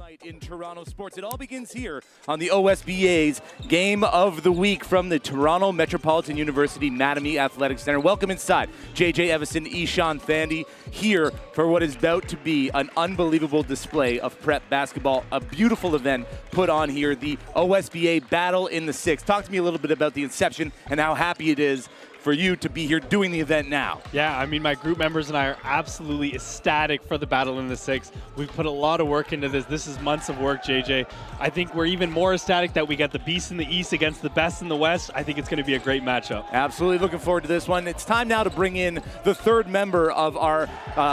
night in Toronto sports. It all begins here on the OSBA's Game of the Week from the Toronto Metropolitan University Mattamy Athletic Center. Welcome inside. JJ Evison, Ishan Thandi here for what is about to be an unbelievable display of prep basketball. A beautiful event put on here, the OSBA Battle in the Six. Talk to me a little bit about the inception and how happy it is for you to be here doing the event now. Yeah, I mean, my group members and I are absolutely ecstatic for the Battle in the Six. We've put a lot of work into this. This is months of work, JJ. I think we're even more ecstatic that we got the Beast in the East against the Best in the West. I think it's going to be a great matchup. Absolutely looking forward to this one. It's time now to bring in the third member of our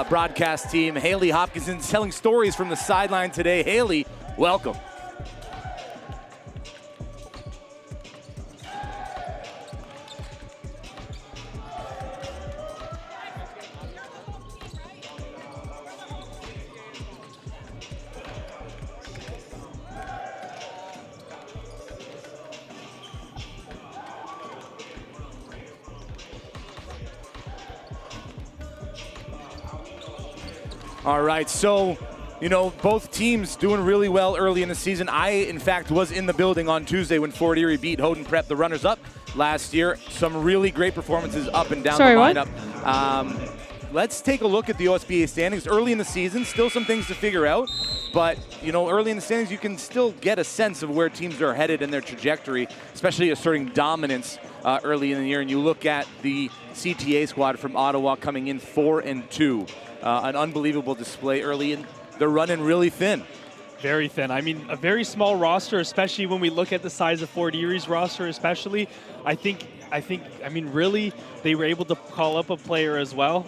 broadcast team, Haley Hopkinson, telling stories from the sideline today. Haley, welcome. All right, so, you know, both teams doing really well early in the season. I, in fact, was in the building on Tuesday when Fort Erie beat Houghton Prep, the runners-up last year. Some really great performances up and down the lineup. Let's take a look at the OSBA standings. Early in the season, still some things to figure out. But, you know, early in the standings, you can still get a sense of where teams are headed and their trajectory, especially asserting dominance early in the year. And you look at the CTA squad from Ottawa coming in 4-2. An unbelievable display early, and they're running really thin. Very thin. I mean, a very small roster, especially when we look at the size of Fort Erie's roster, especially. I mean, really, they were able to call up a player as well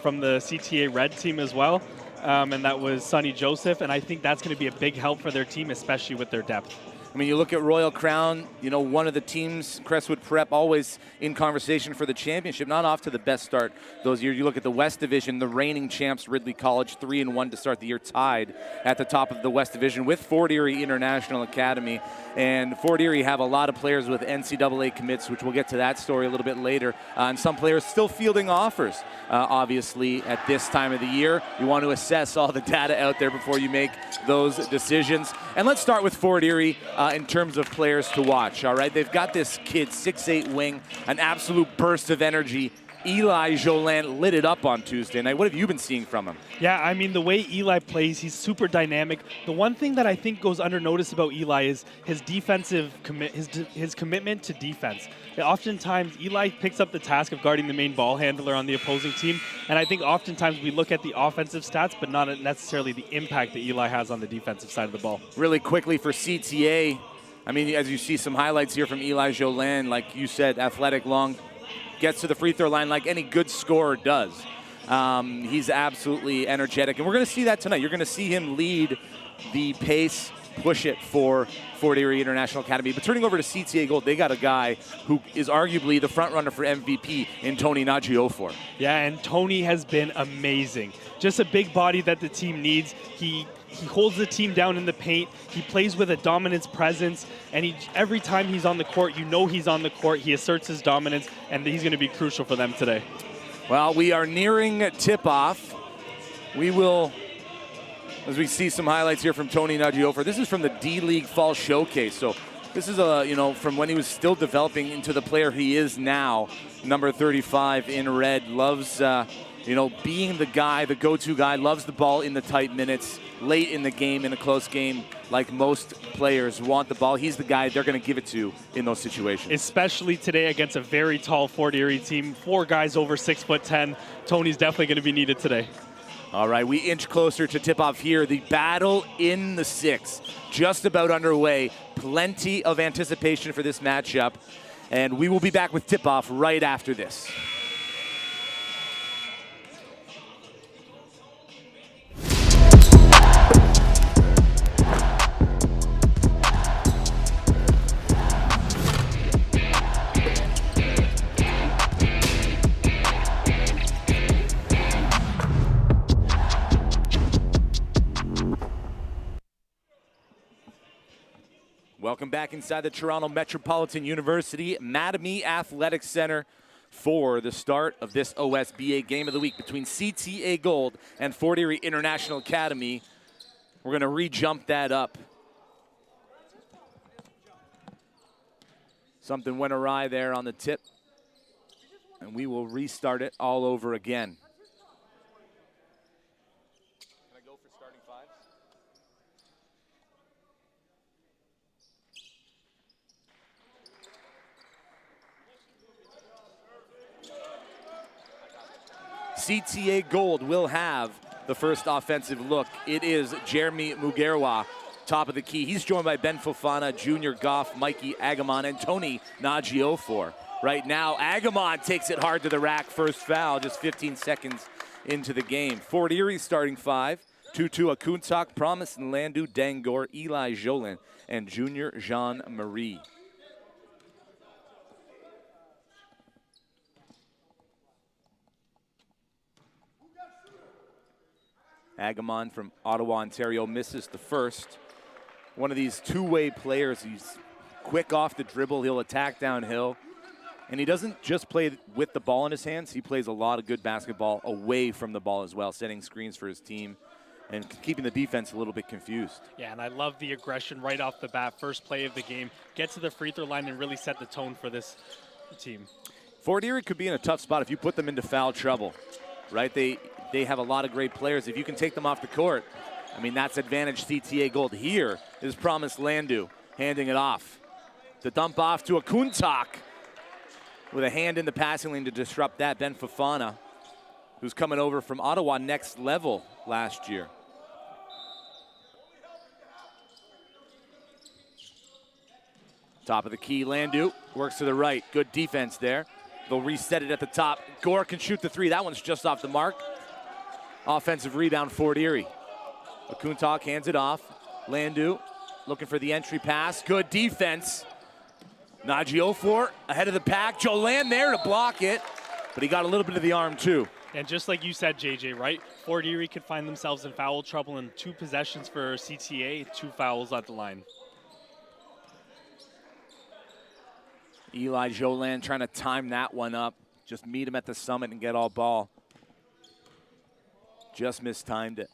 from the CTA Red team as well, and that was Sonny Joseph, and I think that's going to be a big help for their team, especially with their depth. I mean, you look at Royal Crown, you know, one of the teams, Crestwood Prep, always in conversation for the championship, not off to the best start those years. You look at the West Division, the reigning champs, Ridley College, 3-1 to start the year, tied at the top of the West Division with Fort Erie International Academy. And Fort Erie have a lot of players with NCAA commits, which we'll get to that story a little bit later. And some players still fielding offers, obviously, at this time of the year. You want to assess all the data out there before you make those decisions. And let's start with Fort Erie in terms of players to watch, all right? They've got this kid, 6'8" wing, an absolute burst of energy. Eli Jolin lit it up on Tuesday night. What have you been seeing from him? Yeah, I mean, the way Eli plays, he's super dynamic. The one thing that I think goes undernoticed about Eli is his defensive his commitment to defense. Oftentimes, Eli picks up the task of guarding the main ball handler on the opposing team, and I think oftentimes we look at the offensive stats, but not necessarily the impact that Eli has on the defensive side of the ball. Really quickly for CTA, I mean, as you see some highlights here from Eli Jolin, like you said, athletic, long, gets to the free throw line like any good scorer does. He's absolutely energetic, and we're going to see that tonight. You're going to see him lead the pace, push it for Fort Erie International Academy. But turning over to CTA Gold, they got a guy who is arguably the front runner for MVP in Tony Nagyofor. Yeah, and Tony has been amazing. Just a big body that the team needs. He holds the team down in the paint. He plays with a dominance presence, and every time he's on the court, you know he's on the court. He asserts his dominance, and he's going to be crucial for them today. Well, we are nearing tip-off. We will, as we see some highlights here from Tony Nagyofor. This is from the D-League Fall Showcase. So this is, from when he was still developing into the player he is now, number 35 in red. Loves, being the guy, the go-to guy, loves the ball in the tight minutes, late in the game, in a close game, like most players want the ball. He's the guy they're going to give it to in those situations. Especially today against a very tall Fort Erie team, 4 guys over 6'10". Tony's definitely going to be needed today. All right, we inch closer to tip-off here. The Battle in the Six, just about underway. Plenty of anticipation for this matchup, and we will be back with tip-off right after this. Welcome back inside the Toronto Metropolitan University Mattamy Athletic Center for the start of this OSBA Game of the Week between CTA Gold and Fort Erie International Academy. We're going to re-jump that up. Something went awry there on the tip, and we will restart it all over again. Can I go for starting fives? CTA Gold will have the first offensive look. It is Jeremy Mugerwa, top of the key. He's joined by Ben Fofana, Junior Goff, Mikey Agamon, and Tony Najiofor. Right now, Agamon takes it hard to the rack. First foul, just 15 seconds into the game. Fort Erie starting five. Tutu Akuntak, Promise and Landu, Dangor, Eli Jolin, and Junior Jean-Marie. Agamon from Ottawa, Ontario misses the first. One of these two-way players. He's quick off the dribble. He'll attack downhill. And he doesn't just play with the ball in his hands. He plays a lot of good basketball away from the ball as well, setting screens for his team and keeping the defense a little bit confused. Yeah, and I love the aggression right off the bat. First play of the game. Get to the free throw line and really set the tone for this team. Fort Erie could be in a tough spot if you put them into foul trouble, right? They have a lot of great players. If you can take them off the court, I mean, that's advantage CTA Gold. Here is Promise Landu handing it off. The dump off to Akuntak with a hand in the passing lane to disrupt that. Ben Fofana, who's coming over from Ottawa next level last year. Top of the key, Landu works to the right. Good defense there. They'll reset it at the top. Gore can shoot the three. That one's just off the mark. Offensive rebound, Fort Erie. Akuntak hands it off. Landu looking for the entry pass. Good defense. Najiofor ahead of the pack. Jolan there to block it, but he got a little bit of the arm too. And just like you said, JJ, right? Fort Erie could find themselves in foul trouble in 2 possessions for CTA, 2 fouls at the line. Eli Jolan trying to time that one up. Just meet him at the summit and get all ball. Just mistimed it.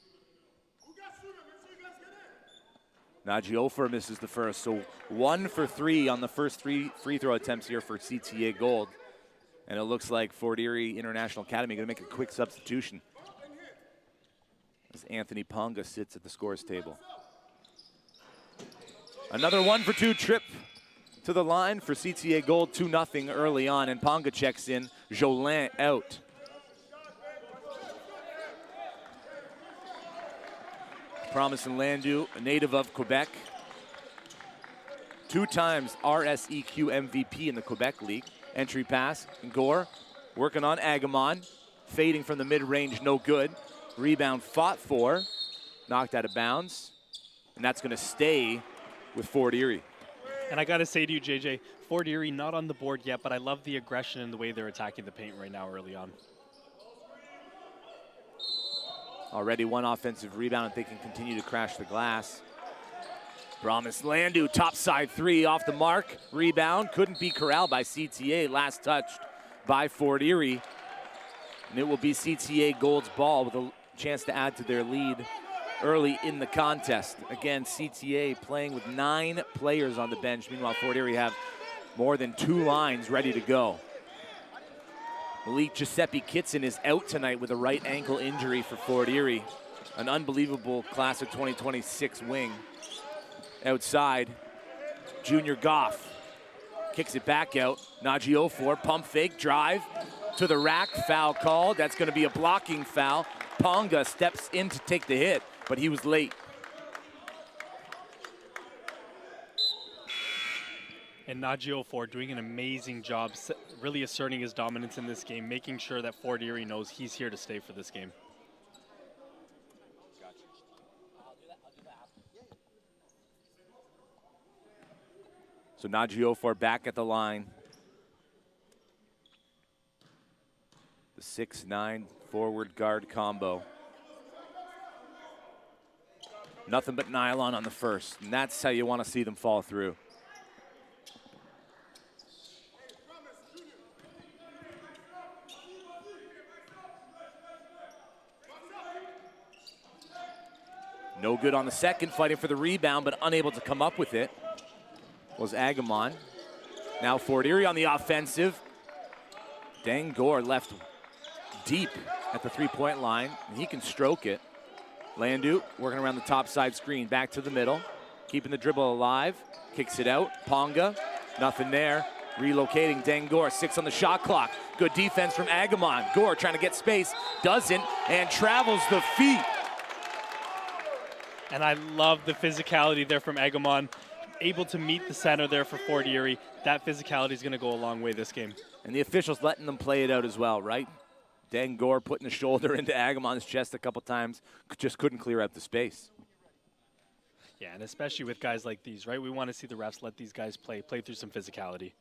Najiofor misses the first, so 1 for 3 on the first 3 free throw attempts here for CTA Gold. And it looks like Fort Erie International Academy going to make a quick substitution as Anthony Ponga sits at the scores table. Another 1 for 2 trip to the line for CTA Gold, 2-0 early on, and Ponga checks in, Jolin out. Promise and Landu, a native of Quebec. 2 times RSEQ MVP in the Quebec League. Entry pass, Gore working on Agamon. Fading from the mid-range, no good. Rebound fought for, knocked out of bounds. And that's gonna stay with Fort Erie. And I gotta say to you, JJ, Fort Erie not on the board yet, but I love the aggression and the way they're attacking the paint right now early on. Already 1 offensive rebound, and they can continue to crash the glass. Promise Landu, topside 3 off the mark. Rebound, couldn't be corralled by CTA. Last touched by Fort Erie. And it will be CTA Gold's ball with a chance to add to their lead early in the contest. Again, CTA playing with 9 players on the bench. Meanwhile, Fort Erie have more than 2 lines ready to go. Malik Giuseppe Kitson is out tonight with a right ankle injury for Fort Erie. An unbelievable class of 2026 wing. Outside, Junior Goff kicks it back out. Najiofor, pump fake, drive to the rack, foul called. That's gonna be a blocking foul. Ponga steps in to take the hit, but he was late. And Najiofor doing an amazing job, really asserting his dominance in this game, making sure that Fort Erie knows he's here to stay for this game. So Najiofor back at the line. The 6'9" forward guard combo. Nothing but nylon on the first, and that's how you want to see them fall through. No good on the second, fighting for the rebound, but unable to come up with it was Agamon. Now Fort Erie on the offensive. Dangor left deep at the three-point line, and he can stroke it. Landu working around the top side screen, back to the middle, keeping the dribble alive, kicks it out. Ponga, nothing there. Relocating Dangor, 6 on the shot clock. Good defense from Agamon. Gore trying to get space, doesn't, and travels the feet. And I love the physicality there from Agamon. Able to meet the center there for Fort Erie. That physicality is going to go a long way this game. And the officials letting them play it out as well, right? Dangor putting the shoulder into Agamon's chest a couple times, just couldn't clear out the space. Yeah, and especially with guys like these, right? We want to see the refs let these guys play through some physicality.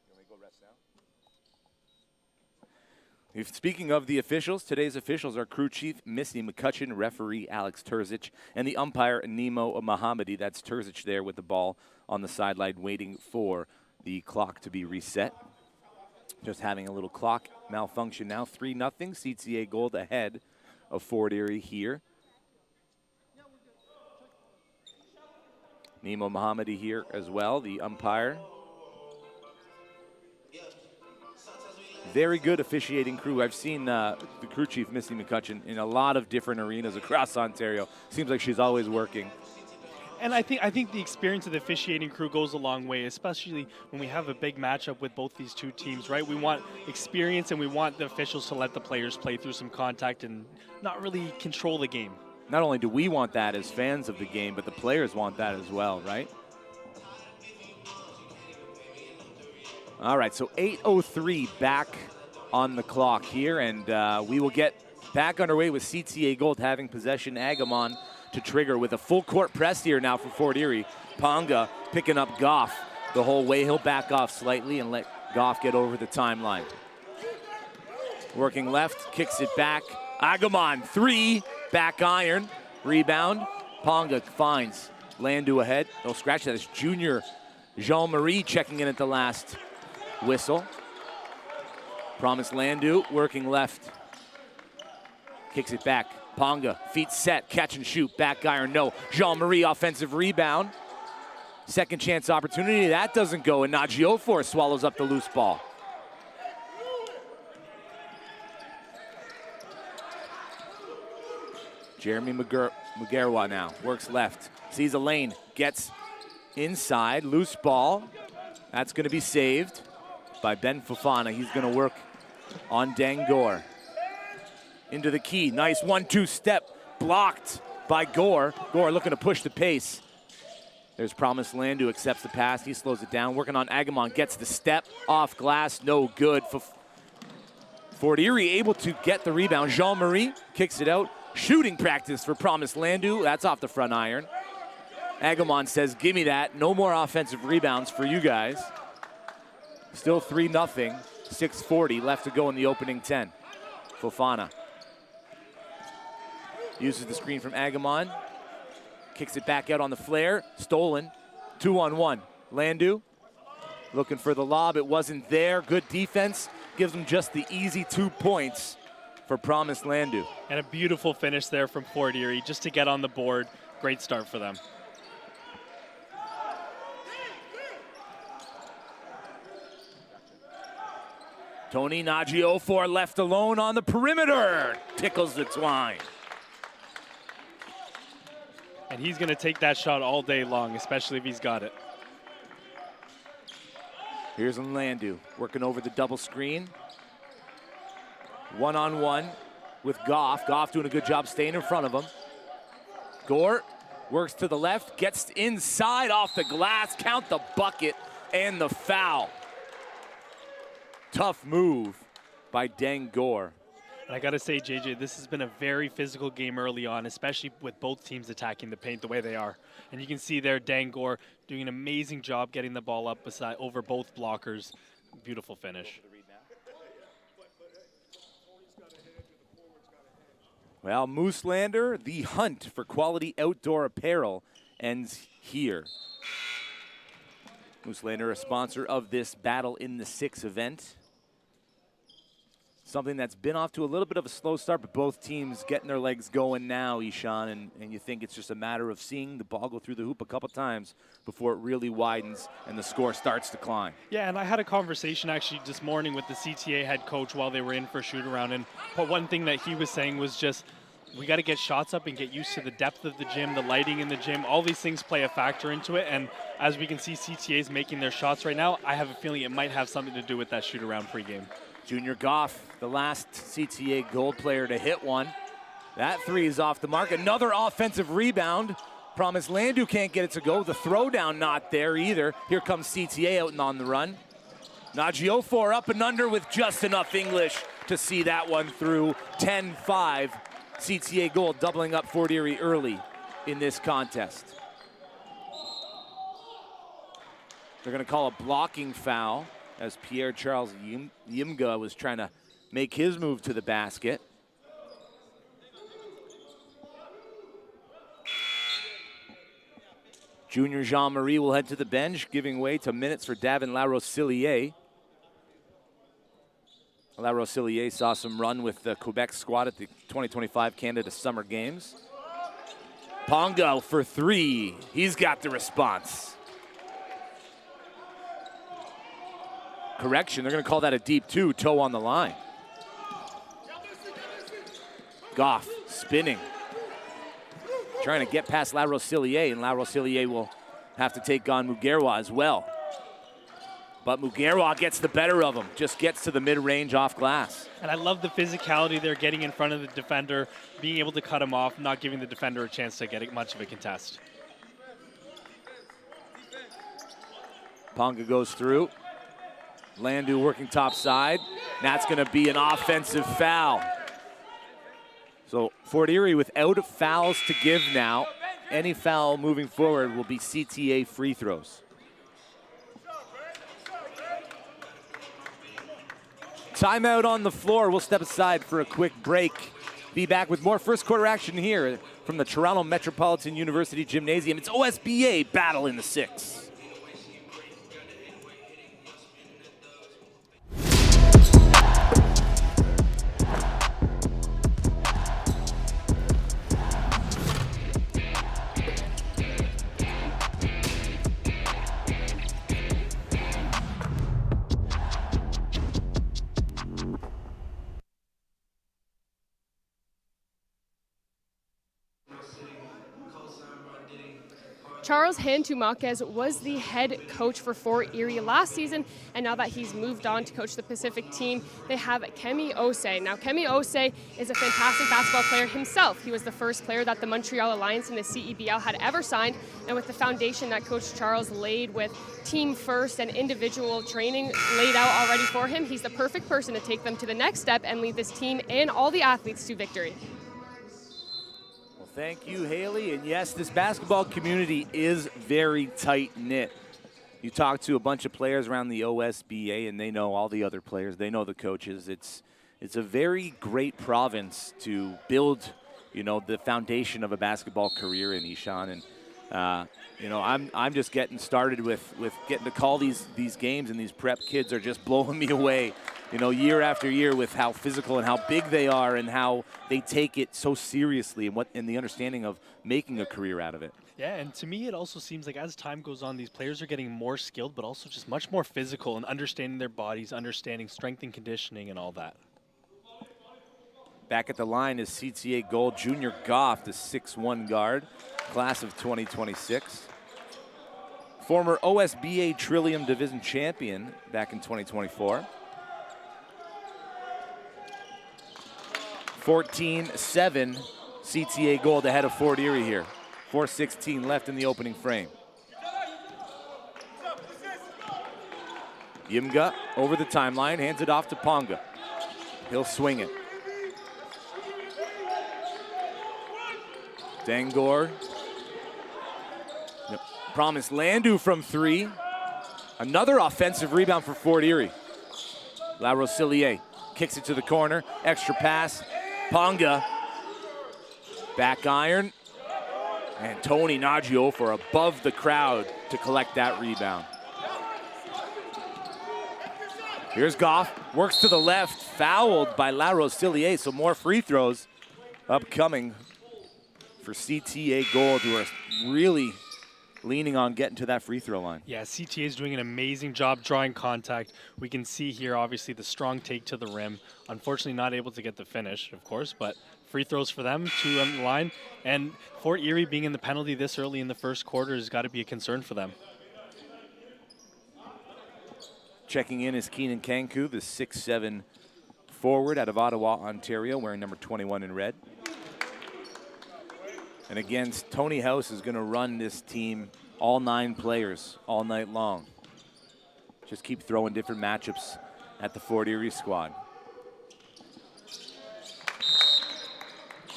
Speaking of the officials, today's officials are crew chief Missy McCutcheon, referee Alex Terzic, and the umpire Nemo Mohammadi. That's Terzic there with the ball on the sideline waiting for the clock to be reset. Just having a little clock malfunction now. 3-0, CTA Gold ahead of Fort Erie here. Nemo Mohammadi here as well, the umpire. Very good officiating crew. I've seen the crew chief, Missy McCutcheon, in a lot of different arenas across Ontario. Seems like she's always working. And I think the experience of the officiating crew goes a long way, especially when we have a big matchup with both these two teams, right? We want experience and we want the officials to let the players play through some contact and not really control the game. Not only do we want that as fans of the game, but the players want that as well, right? All right, so 8:03 back on the clock here, and we will get back underway with CTA Gold having possession. Agamon to trigger with a full court press here now for Fort Erie. Ponga picking up Goff the whole way. He'll back off slightly and let Goff get over the timeline. Working left, kicks it back. Agamon, 3, back iron, rebound. Ponga finds Landu ahead. No scratch that. It's junior Jean-Marie checking in at the last whistle. Promise Landu working left. Kicks it back. Ponga, feet set, catch and shoot, back iron, no. Jean-Marie offensive rebound. Second chance opportunity, that doesn't go, and Najiofor swallows up the loose ball. Jeremy Mugerwa now works left, sees a lane, gets inside, loose ball. That's going to be saved by Ben Fofana. He's going to work on Dangor. Into the key, nice 1-2 step, blocked by Gore. Gore looking to push the pace. There's Promise Landu, accepts the pass, he slows it down. Working on Agamon, gets the step, off glass, no good. Fort Erie able to get the rebound. Jean-Marie kicks it out. Shooting practice for Promise Landu, that's off the front iron. Agamon says, give me that. No more offensive rebounds for you guys. Still 3-0, 6:40 left to go in the opening 10. Fofana uses the screen from Agamon. Kicks it back out on the flare. Stolen. 2-on-1. Landu looking for the lob. It wasn't there. Good defense. Gives them just the easy 2 points for Promise Landu. And a beautiful finish there from Fort Erie just to get on the board. Great start for them. Tony Najiofor left alone on the perimeter. Tickles the twine. And he's going to take that shot all day long, especially if he's got it. Here's Landu working over the double screen. 1-on-1 with Goff. Goff doing a good job staying in front of him. Gore works to the left, gets inside off the glass, count the bucket and the foul. Tough move by Dangor. And I got to say, JJ, this has been a very physical game early on, especially with both teams attacking the paint the way they are. And you can see there Dangor doing an amazing job getting the ball up over both blockers. Beautiful finish. Well, Mooselander, the hunt for quality outdoor apparel ends here. Mooselander, a sponsor of this Battle in the Six event. something that's been off to a little bit of a slow start, but both teams getting their legs going now, Ishan, and you think it's just a matter of seeing the ball go through the hoop a couple times before it really widens and the score starts to climb. Yeah, and I had a conversation actually this morning with the CTA head coach while they were in for shoot-around, and one thing that he was saying was just, we got to get shots up and get used to the depth of the gym, the lighting in the gym. All these things play a factor into it, and as we can see CTA's making their shots right now, I have a feeling it might have something to do with that shoot-around pregame. Junior Goff, the last CTA gold player to hit one. That three is off the mark. Another offensive rebound. Promise Landu can't get it to go. The throwdown not there either. Here comes CTA out and on the run. Najiofor up and under with just enough English to see that one through. 10-5. CTA gold doubling up Fort Erie early in this contest. They're going to call a blocking foul as Pierre-Charles Yimga was trying to make his move to the basket. Junior Jean-Marie will head to the bench, giving way to minutes for Davin Larosilier. Larosilier saw some run with the Quebec squad at the 2025 Canada Summer Games. Pongo for three. He's got the response. Correction, they're going to call that a deep two, toe on the line. Goff spinning. Trying to get past Larosilier, and Larosilier will have to take on Mugerwa as well. But Mugerwa gets the better of him, just gets to the mid-range off glass. And I love the physicality they're getting in front of the defender, being able to cut him off, not giving the defender a chance to get much of a contest. Ponga goes through. Landu working top side. That's going to be an offensive foul. So Fort Erie without fouls to give now. Any foul moving forward will be CTA free throws. Timeout on the floor. We'll step aside for a quick break. Be back with more first quarter action here from the Toronto Metropolitan University Gymnasium. It's OSBA battle in the 6. Charles Hantumakes was the head coach for Fort Erie last season, and now that he's moved on to coach the Pacific team, they have Kemi Osei. Now, Kemi Osei is a fantastic basketball player himself. He was the first player that the Montreal Alliance and the CEBL had ever signed, and with the foundation that Coach Charles laid with team first and individual training laid out already for him, he's the perfect person to take them to the next step and lead this team and all the athletes to victory. Thank you, Haley. And yes, this basketball community is very tight-knit. You talk to a bunch of players around the OSBA, and they know all the other players. They know the coaches. It's a very great province to build, you know, the foundation of a basketball career in, Ishan. And you know, I'm just getting started with getting to call these games, and these prep kids are just blowing me away. You know, year after year with how physical and how big they are and how they take it so seriously and the understanding of making a career out of it. Yeah, and to me it also seems like as time goes on, these players are getting more skilled, but also just much more physical and understanding their bodies, understanding strength and conditioning and all that. Back at the line is CTA Gold Junior Goff, the 6'1" guard, class of 2026. Former OSBA Trillium Division champion back in 2024. 14-7 CTA Gold ahead of Fort Erie here. 4:16 left in the opening frame. Yimga over the timeline, hands it off to Ponga. He'll swing it. Dangor. Promise Landu from three. Another offensive rebound for Fort Erie. Larosilier kicks it to the corner. Extra pass. Ponga. Back iron. And Tony Najiofor above the crowd to collect that rebound. Here's Goff, works to the left, fouled by La Rosillier, so more free throws upcoming for CTA Gold, who are really leaning on getting to that free throw line. Yeah, CTA is doing an amazing job drawing contact. We can see here, obviously, the strong take to the rim. Unfortunately, not able to get the finish, of course, but free throws for them, 2 on the line. And Fort Erie being in the penalty this early in the first quarter has got to be a concern for them. Checking in is Keenan Kanku, the 6'7" forward out of Ottawa, Ontario, wearing number 21 in red. And again, Tony House is going to run this team, all 9 players, all night long. Just keep throwing different matchups at the Fort Erie squad.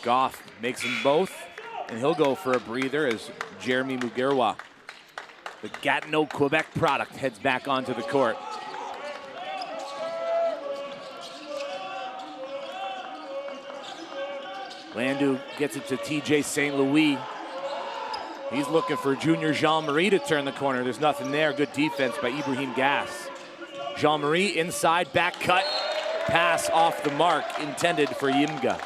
Goff makes them both, and he'll go for a breather as Jeremy Mugerwa, the Gatineau, Quebec product, heads back onto the court. Landu gets it to TJ St. Louis. He's looking for Junior Jean-Marie to turn the corner. There's nothing there. Good defense by Ibrahim Gass. Jean-Marie inside, back cut, pass off the mark, intended for Yimga.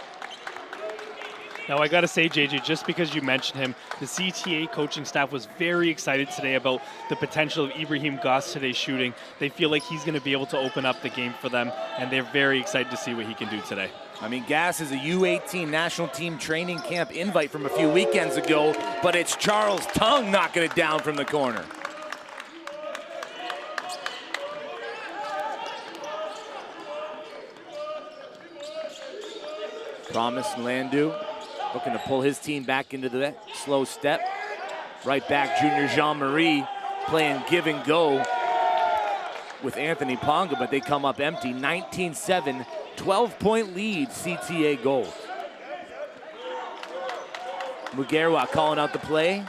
Now, I got to say, JJ, just because you mentioned him, the CTA coaching staff was very excited today about the potential of Ibrahim Gass today's shooting. They feel like he's going to be able to open up the game for them, and they're very excited to see what he can do today. I mean, Gass is a U18 national team training camp invite from a few weekends ago, but it's Charles Tongue knocking it down from the corner. Thomas Landu looking to pull his team back into the slow step. Right back, Junior Jean-Marie playing give and go with Anthony Ponga, but they come up empty. 19-7, 12-point lead, CTA Gold. Mugerwa calling out the play.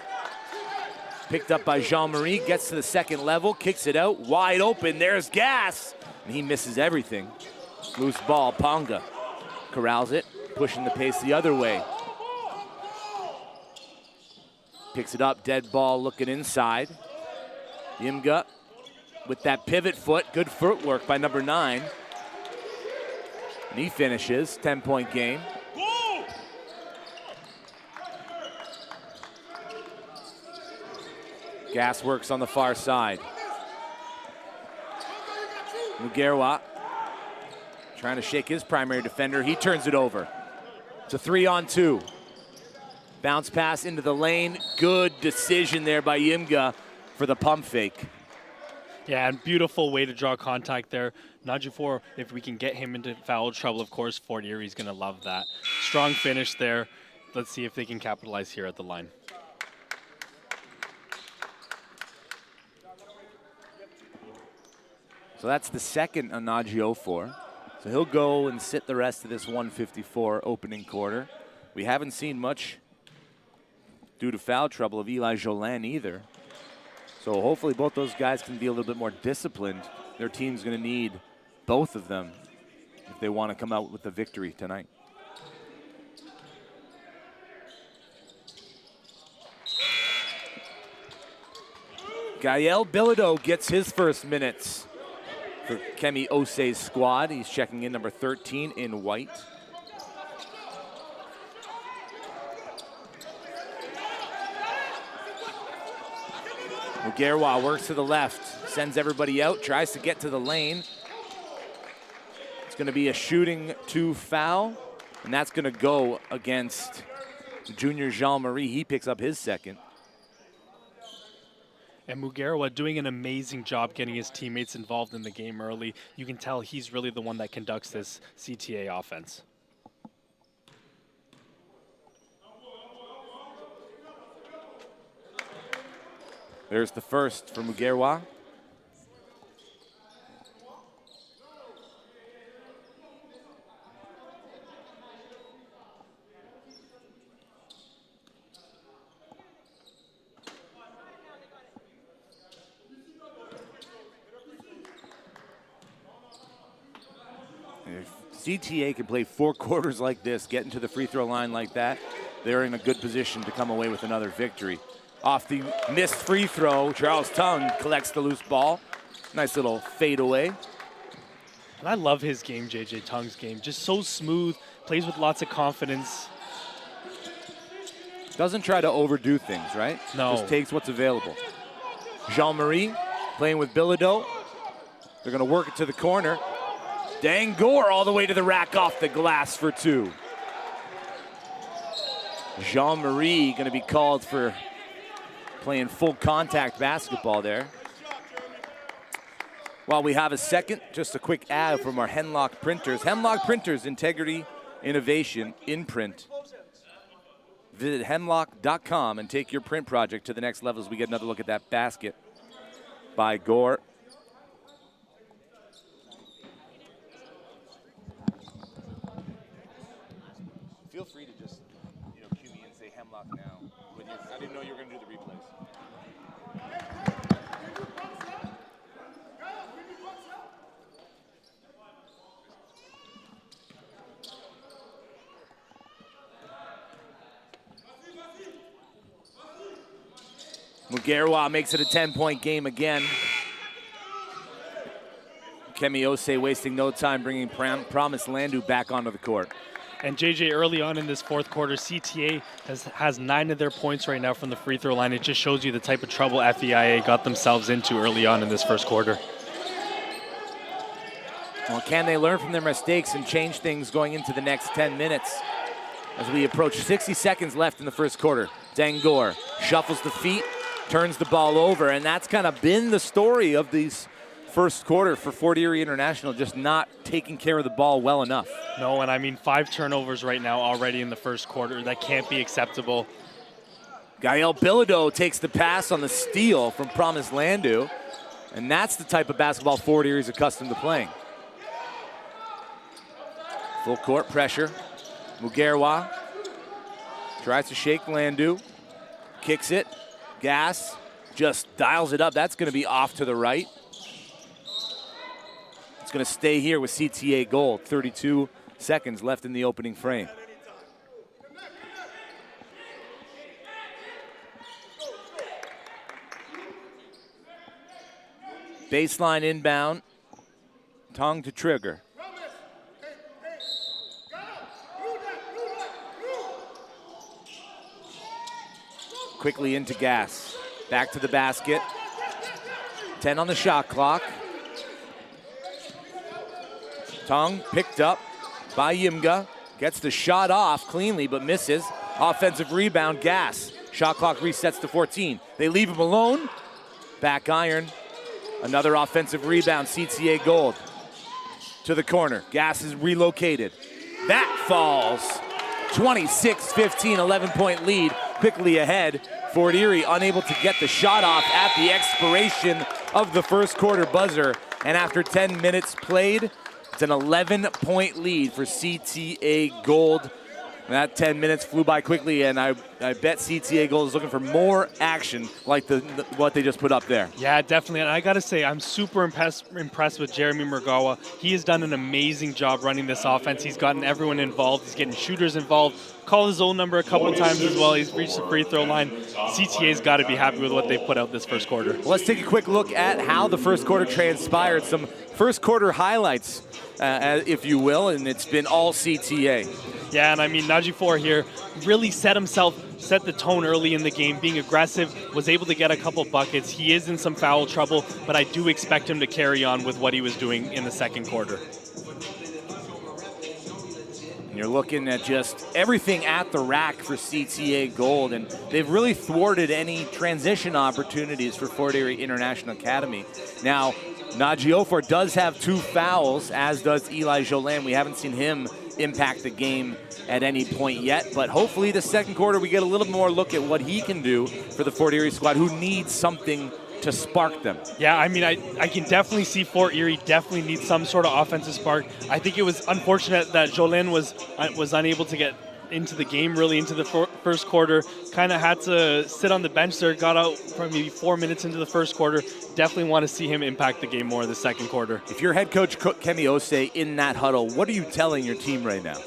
Picked up by Jean-Marie, gets to the second level, kicks it out, wide open, there's Gass, and he misses everything. Loose ball, Ponga corrals it, pushing the pace the other way. Picks it up, dead ball looking inside. Yimga with that pivot foot, good footwork by number 9. And he finishes, 10-point game. Gass works on the far side. Mugerwa trying to shake his primary defender. He turns it over. It's a 3-on-2. Bounce pass into the lane. Good decision there by Yimga for the pump fake. Yeah, and beautiful way to draw contact there. Najufor, if we can get him into foul trouble, of course, Fort Erie's going to love that. Strong finish there. Let's see if they can capitalize here at the line. So that's the second on Najufor. So he'll go and sit the rest of this 154 opening quarter. We haven't seen much due to foul trouble of Eli Jolin either. So hopefully both those guys can be a little bit more disciplined. Their team's going to need both of them if they want to come out with the victory tonight. Gael Bilodeau gets his first minutes for Kemi Osei's squad. He's checking in, number 13 in white. Mugerwa works to the left, sends everybody out, tries to get to the lane. It's going to be a shooting 2 foul, and that's going to go against Junior Jean-Marie. He picks up his second. And Mugerwa doing an amazing job getting his teammates involved in the game early. You can tell he's really the one that conducts this CTA offense. There's the first for Mugerwa. If CTA can play 4 quarters like this, get into the free throw line like that, they're in a good position to come away with another victory. Off the missed free throw, Charles Tongue collects the loose ball. Nice little fadeaway. And I love his game, JJ Tung's game. Just so smooth, plays with lots of confidence. Doesn't try to overdo things, right? No. Just takes what's available. Jean-Marie playing with Bilodeau. They're going to work it to the corner. Dangor all the way to the rack off the glass for 2. Jean-Marie going to be called for playing full contact basketball there. While we have a second, just a quick ad from our Hemlock Printers. Hemlock Printers, integrity, innovation, in print. Visit hemlock.com and take your print project to the next level as we get another look at that basket by Gore. Feel free to just, cue me and say Hemlock now. I didn't know you were going to do the replays. Mugerwa makes it a 10-point game again. Kemi Osei wasting no time bringing Promise Landu back onto the court. And JJ, early on in this fourth quarter, CTA has 9 of their points right now from the free throw line. It just shows you the type of trouble FEIA got themselves into early on in this first quarter. Well, can they learn from their mistakes and change things going into the next 10 minutes? As we approach 60 seconds left in the first quarter. Dangor shuffles the feet, turns the ball over, and that's kind of been the story of these first quarter for Fort Erie International, just not taking care of the ball well enough. No, and I mean 5 turnovers right now already in the first quarter. That can't be acceptable. Gael Bilodeau takes the pass on the steal from Promise Landu, and that's the type of basketball Fort Erie is accustomed to playing. Full court pressure. Mugerwa tries to shake Landu, kicks it. Gas just dials it up. That's going to be off to the right. It's going to stay here with CTA Gold. 32 seconds left in the opening frame. Baseline inbound. Tongue to trigger. Quickly into Gas. Back to the basket. 10 on the shot clock. Tongue picked up by Yimga. Gets the shot off cleanly but misses. Offensive rebound, Gas. Shot clock resets to 14. They leave him alone. Back iron. Another offensive rebound, CTA Gold. To the corner. Gas is relocated. That falls. 26-15, 11-point lead. Quickly ahead. Fort Erie unable to get the shot off at the expiration of the first quarter buzzer. And after 10 minutes played, it's an 11-point lead for CTA Gold. And that 10 minutes flew by quickly, and I bet CTA Gold is looking for more action like what they just put up there. Yeah, definitely. And I got to say, I'm super impressed with Jeremy Murgawa. He has done an amazing job running this offense. He's gotten everyone involved. He's getting shooters involved. Called his own number a couple times as well. He's reached the free throw line. CTA's got to be happy with what they put out this first quarter. Well, let's take a quick look at how the first quarter transpired. Some first quarter highlights, if you will, and it's been all CTA. Yeah, and I mean, Najee Four here really set the tone early in the game, being aggressive, was able to get a couple buckets. He is in some foul trouble, but I do expect him to carry on with what he was doing in the second quarter. And you're looking at just everything at the rack for CTA Gold, and they've really thwarted any transition opportunities for Fort Erie International Academy. Now, Najee Ofor does have 2 fouls, as does Eli Jolin. We haven't seen him impact the game at any point yet, but hopefully the second quarter we get a little more look at what he can do for the Fort Erie squad, who needs something to spark them. Yeah, I mean, I can definitely see Fort Erie definitely needs some sort of offensive spark. I think it was unfortunate that Jolin was unable to get into the game really into the first quarter. Kind of had to sit on the bench there, got out from maybe 4 minutes into the first quarter. Definitely want to see him impact the game more in the second quarter. If you're head coach Kemi Osei in that huddle, what are you telling your team right now?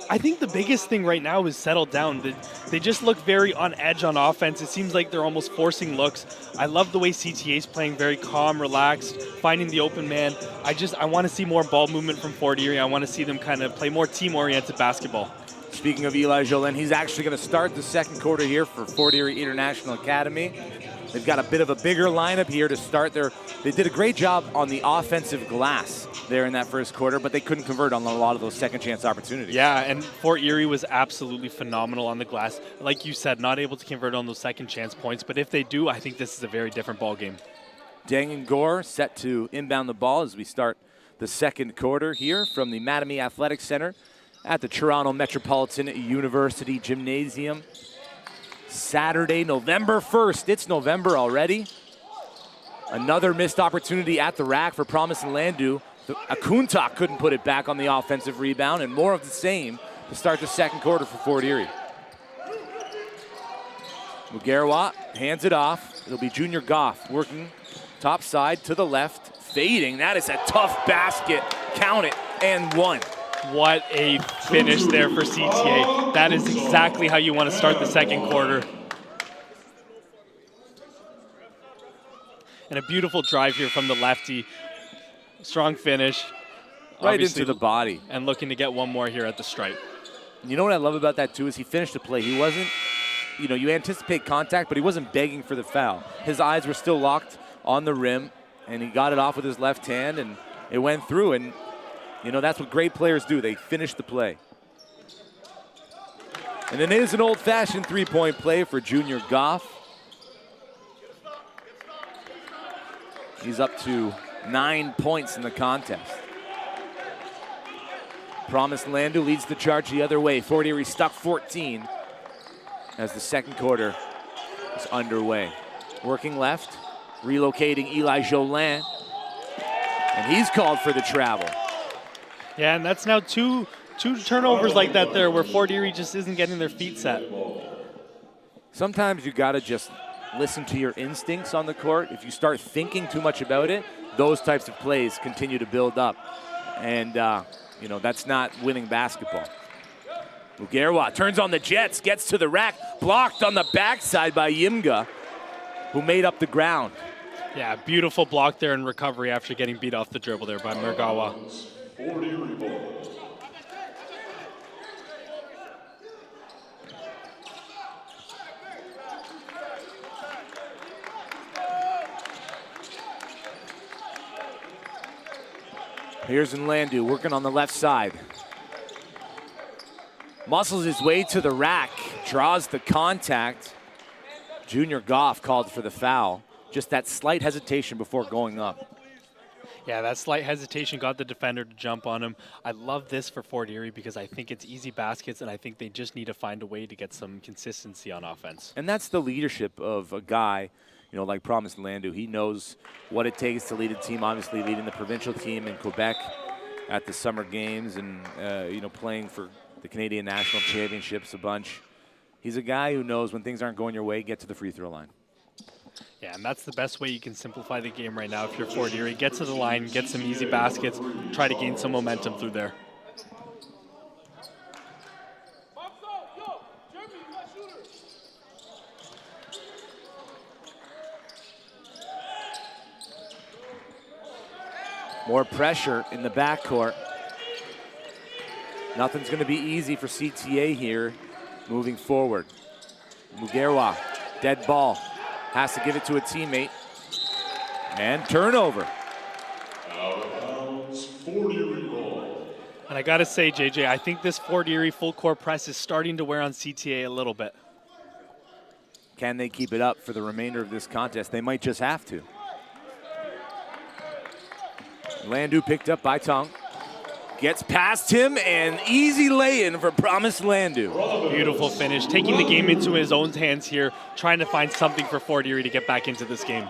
I think the biggest thing right now is settle down. They just look very on edge on offense. It seems like they're almost forcing looks. I love the way CTA is playing, very calm, relaxed, finding the open man. I want to see more ball movement from Fort Erie. I want to see them kind of play more team-oriented basketball. Speaking of Eli Jolin, he's actually going to start the second quarter here for Fort Erie International Academy. They've got a bit of a bigger lineup here to start their. They did a great job on the offensive glass there in that first quarter, but they couldn't convert on a lot of those second chance opportunities. Yeah, and Fort Erie was absolutely phenomenal on the glass. Like you said, not able to convert on those second chance points, but if they do, I think this is a very different ball game. Dang and Gore set to inbound the ball as we start the second quarter here from the Mattamy Athletic Center at the Toronto Metropolitan University Gymnasium. Saturday, November 1st. It's November already. Another missed opportunity at the rack for Promise and Landu. Akuntak couldn't put it back on the offensive rebound, and more of the same to start the second quarter for Fort Erie. Mugarwa hands it off. It'll be Junior Goff working top side to the left, fading. That is a tough basket. Count it, and one. What a finish there for CTA. That is exactly how you want to start the second quarter. And a beautiful drive here from the lefty. Strong finish. Right into the body. And looking to get one more here at the stripe. You know what I love about that, too, is he finished the play. He wasn't, you anticipate contact, but he wasn't begging for the foul. His eyes were still locked on the rim, and he got it off with his left hand, and it went through. And that's what great players do. They finish the play. And then it is an old-fashioned three-point play for Junior Goff. He's up to 9 points in the contest. Promise Landu leads the charge the other way. Fort Erie stuck 14 as the second quarter is underway. Working left, relocating Eli Jolin. And he's called for the travel. Yeah, and that's now two turnovers like that there where Fort Erie just isn't getting their feet set. Sometimes you got to just listen to your instincts on the court. If you start thinking too much about it, those types of plays continue to build up. And, that's not winning basketball. Mugarwa turns on the Jets, gets to the rack, blocked on the backside by Yimga, who made up the ground. Yeah, beautiful block there in recovery after getting beat off the dribble there by Mugarwa. Here's Landu working on the left side. Muscles his way to the rack, draws the contact. Junior Goff called for the foul. Just that slight hesitation before going up. Yeah, that slight hesitation got the defender to jump on him. I love this for Fort Erie because I think it's easy baskets, and I think they just need to find a way to get some consistency on offense. And that's the leadership of a guy, like Promise Landu. He knows what it takes to lead a team, obviously leading the provincial team in Quebec at the Summer Games and, playing for the Canadian National Championships a bunch. He's a guy who knows when things aren't going your way, get to the free throw line. Yeah, and that's the best way you can simplify the game right now if you're Fort Erie. Get to the line, get some easy baskets, try to gain some momentum through there. More pressure in the backcourt. Nothing's going to be easy for CTA here moving forward. Mugarwa, dead ball. Has to give it to a teammate. And turnover. And I got to say, JJ, I think this Fort Erie full court press is starting to wear on CTA a little bit. Can they keep it up for the remainder of this contest? They might just have to. Landu picked up by Tongue. Gets past him, and easy lay-in for Promise Landu. Beautiful finish, taking the game into his own hands here, trying to find something for Fort Erie to get back into this game.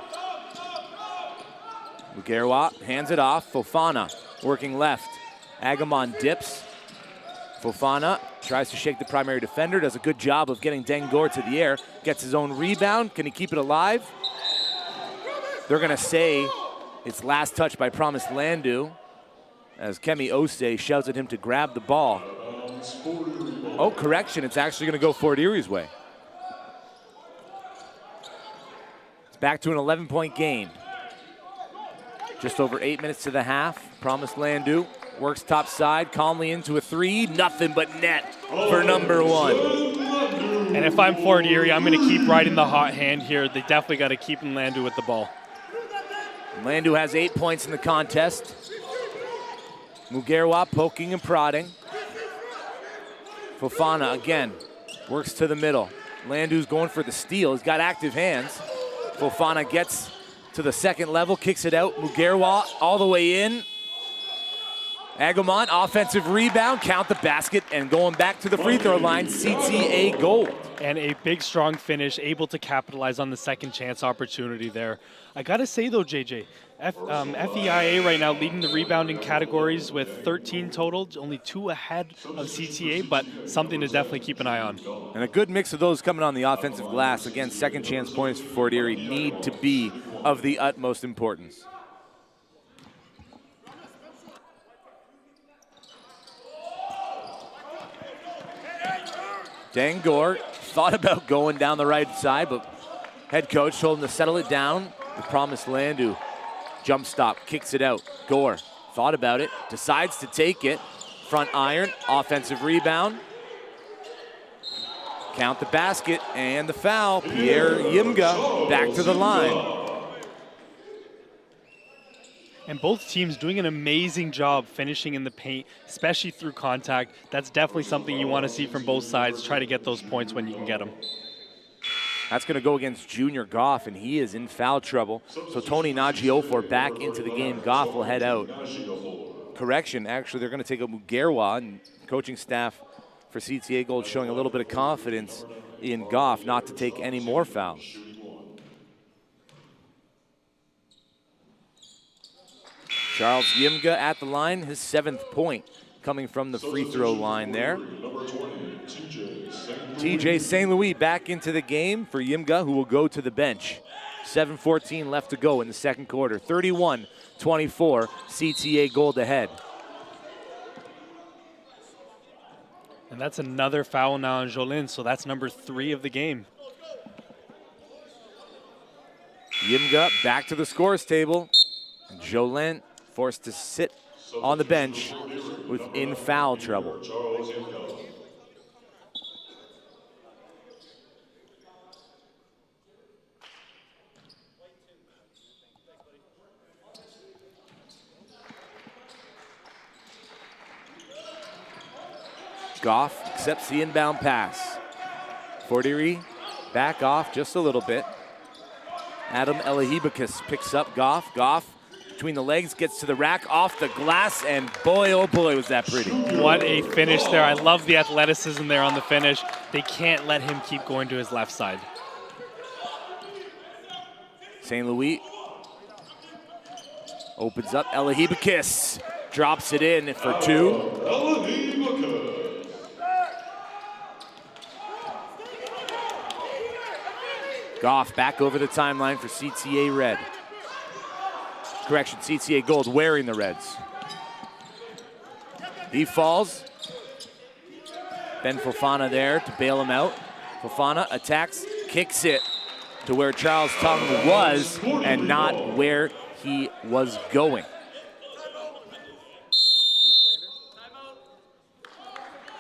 Mugarwa hands it off. Fofana working left. Agamon dips. Fofana tries to shake the primary defender, does a good job of getting Dengor to the air, gets his own rebound. Can he keep it alive? They're going to say it's last touch by Promise Landu, as Kemi Osei shouts at him to grab the ball. Oh, correction. It's actually going to go Fort Erie's way. It's back to an 11-point game. Just over 8 minutes to the half. Promised Landu works top side, calmly into a three. Nothing but net for number one. And if I'm Fort Erie, I'm going to keep riding the hot hand here. They definitely got to keep Landu with the ball. Landu has 8 points in the contest. Mugerwa poking and prodding. Fofana again works to the middle. Landu's going for the steal. He's got active hands. Fofana gets to the second level, kicks it out. Mugerwa all the way in. Agumon, offensive rebound, count the basket, and going back to the free throw line, CTA gold. And a big, strong finish, able to capitalize on the second chance opportunity there. I got to say, though, JJ, FEIA right now leading the rebounding categories with 13 total, only 2 ahead of CTA, but something to definitely keep an eye on. And a good mix of those coming on the offensive glass. Again, second chance points for Fort Erie need to be of the utmost importance. Dangor thought about going down the right side, but head coach told him to settle it down. The promised Landu. Jump stop, kicks it out. Gore thought about it, decides to take it. Front iron, offensive rebound. Count the basket and the foul. Pierre Yimga back to the line. And both teams doing an amazing job finishing in the paint, especially through contact. That's definitely something you want to see from both sides. Try to get those points when you can get them. That's going to go against Junior Goff, and he is in foul trouble. So Tony Najiofor back into the game. Goff will head out. Correction, actually, they're going to take a Mugerwa, and coaching staff for CTA Gold showing a little bit of confidence in Goff not to take any more fouls. Charles Yimga at the line, his 7th point coming from the free throw line there. TJ St. Louis back into the game for Yimga, who will go to the bench. 7:14 left to go in the second quarter. 31-24, CTA Gold ahead. And that's another foul now on Jolin, so that's number 3 of the game. Yimga back to the scores table. Jolin forced to sit on the bench with in foul trouble. Goff accepts the inbound pass. Fort Erie back off just a little bit. Adam Elahibakis picks up Goff. Goff between the legs, gets to the rack, off the glass, and boy, oh boy, was that pretty. What a finish there. I love the athleticism there on the finish. They can't let him keep going to his left side. St. Louis opens up. Elahibakis drops it in for 2. Goff back over the timeline for CTA Red. Correction, CTA Gold wearing the Reds. He falls. Ben Fofana there to bail him out. Fofana attacks, kicks it to where Charles Tung was and not where he was going.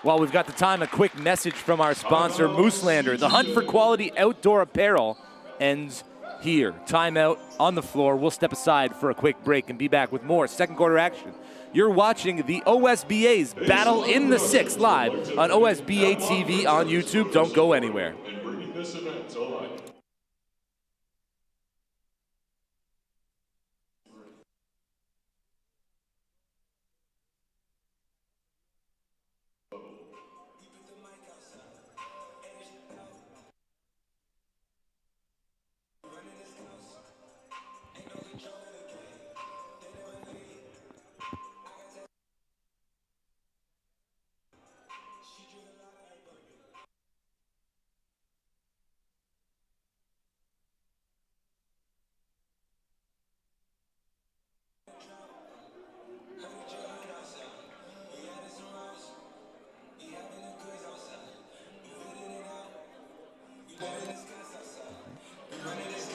While we've got the time, a quick message from our sponsor, Mooselander. The hunt for quality outdoor apparel ends here. Timeout on the floor. We'll step aside for a quick break and be back with more second quarter action. You're watching the OSBA's Battle in the Six live on OSBA TV on YouTube. Don't go anywhere.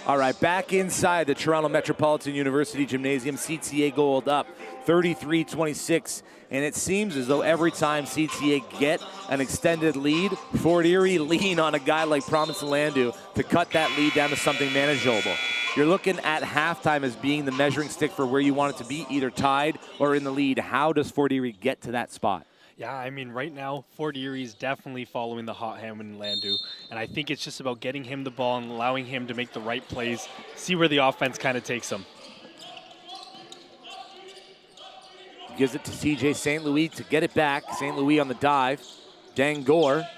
All right, back inside the Toronto Metropolitan University Gymnasium, CTA Gold up 33-26, and it seems as though every time CTA get an extended lead, Fort Erie lean on a guy like Promise Landu to cut that lead down to something manageable. You're looking at halftime as being the measuring stick for where you want it to be, either tied or in the lead. How does Fort Erie get to that spot? Yeah, I mean, right now, Fort Erie's definitely following the hot hand in Landu, and I think it's just about getting him the ball and allowing him to make the right plays, see where the offense kind of takes him. Gives it to CJ St. Louis to get it back. St. Louis on the dive. Dangor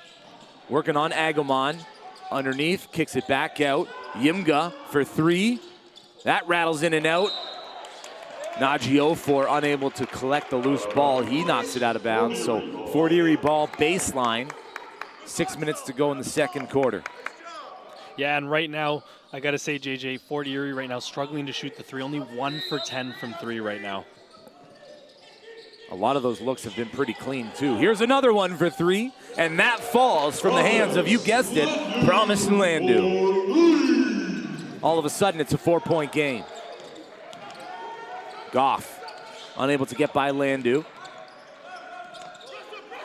working on Agumon. Underneath, kicks it back out. Yimga for three. That rattles in and out. Najee Ofor unable to collect the loose ball. He knocks it out of bounds. So Fort Erie ball baseline. 6 minutes to go in the second quarter. Yeah, and right now, I got to say, JJ, Fort Erie right now struggling to shoot the three. Only 1 for 10 from three right now. A lot of those looks have been pretty clean, too. Here's another one for three, and that falls from the hands of, you guessed it, Promise Landu. All of a sudden, it's a 4-point game. Goff, unable to get by Landu.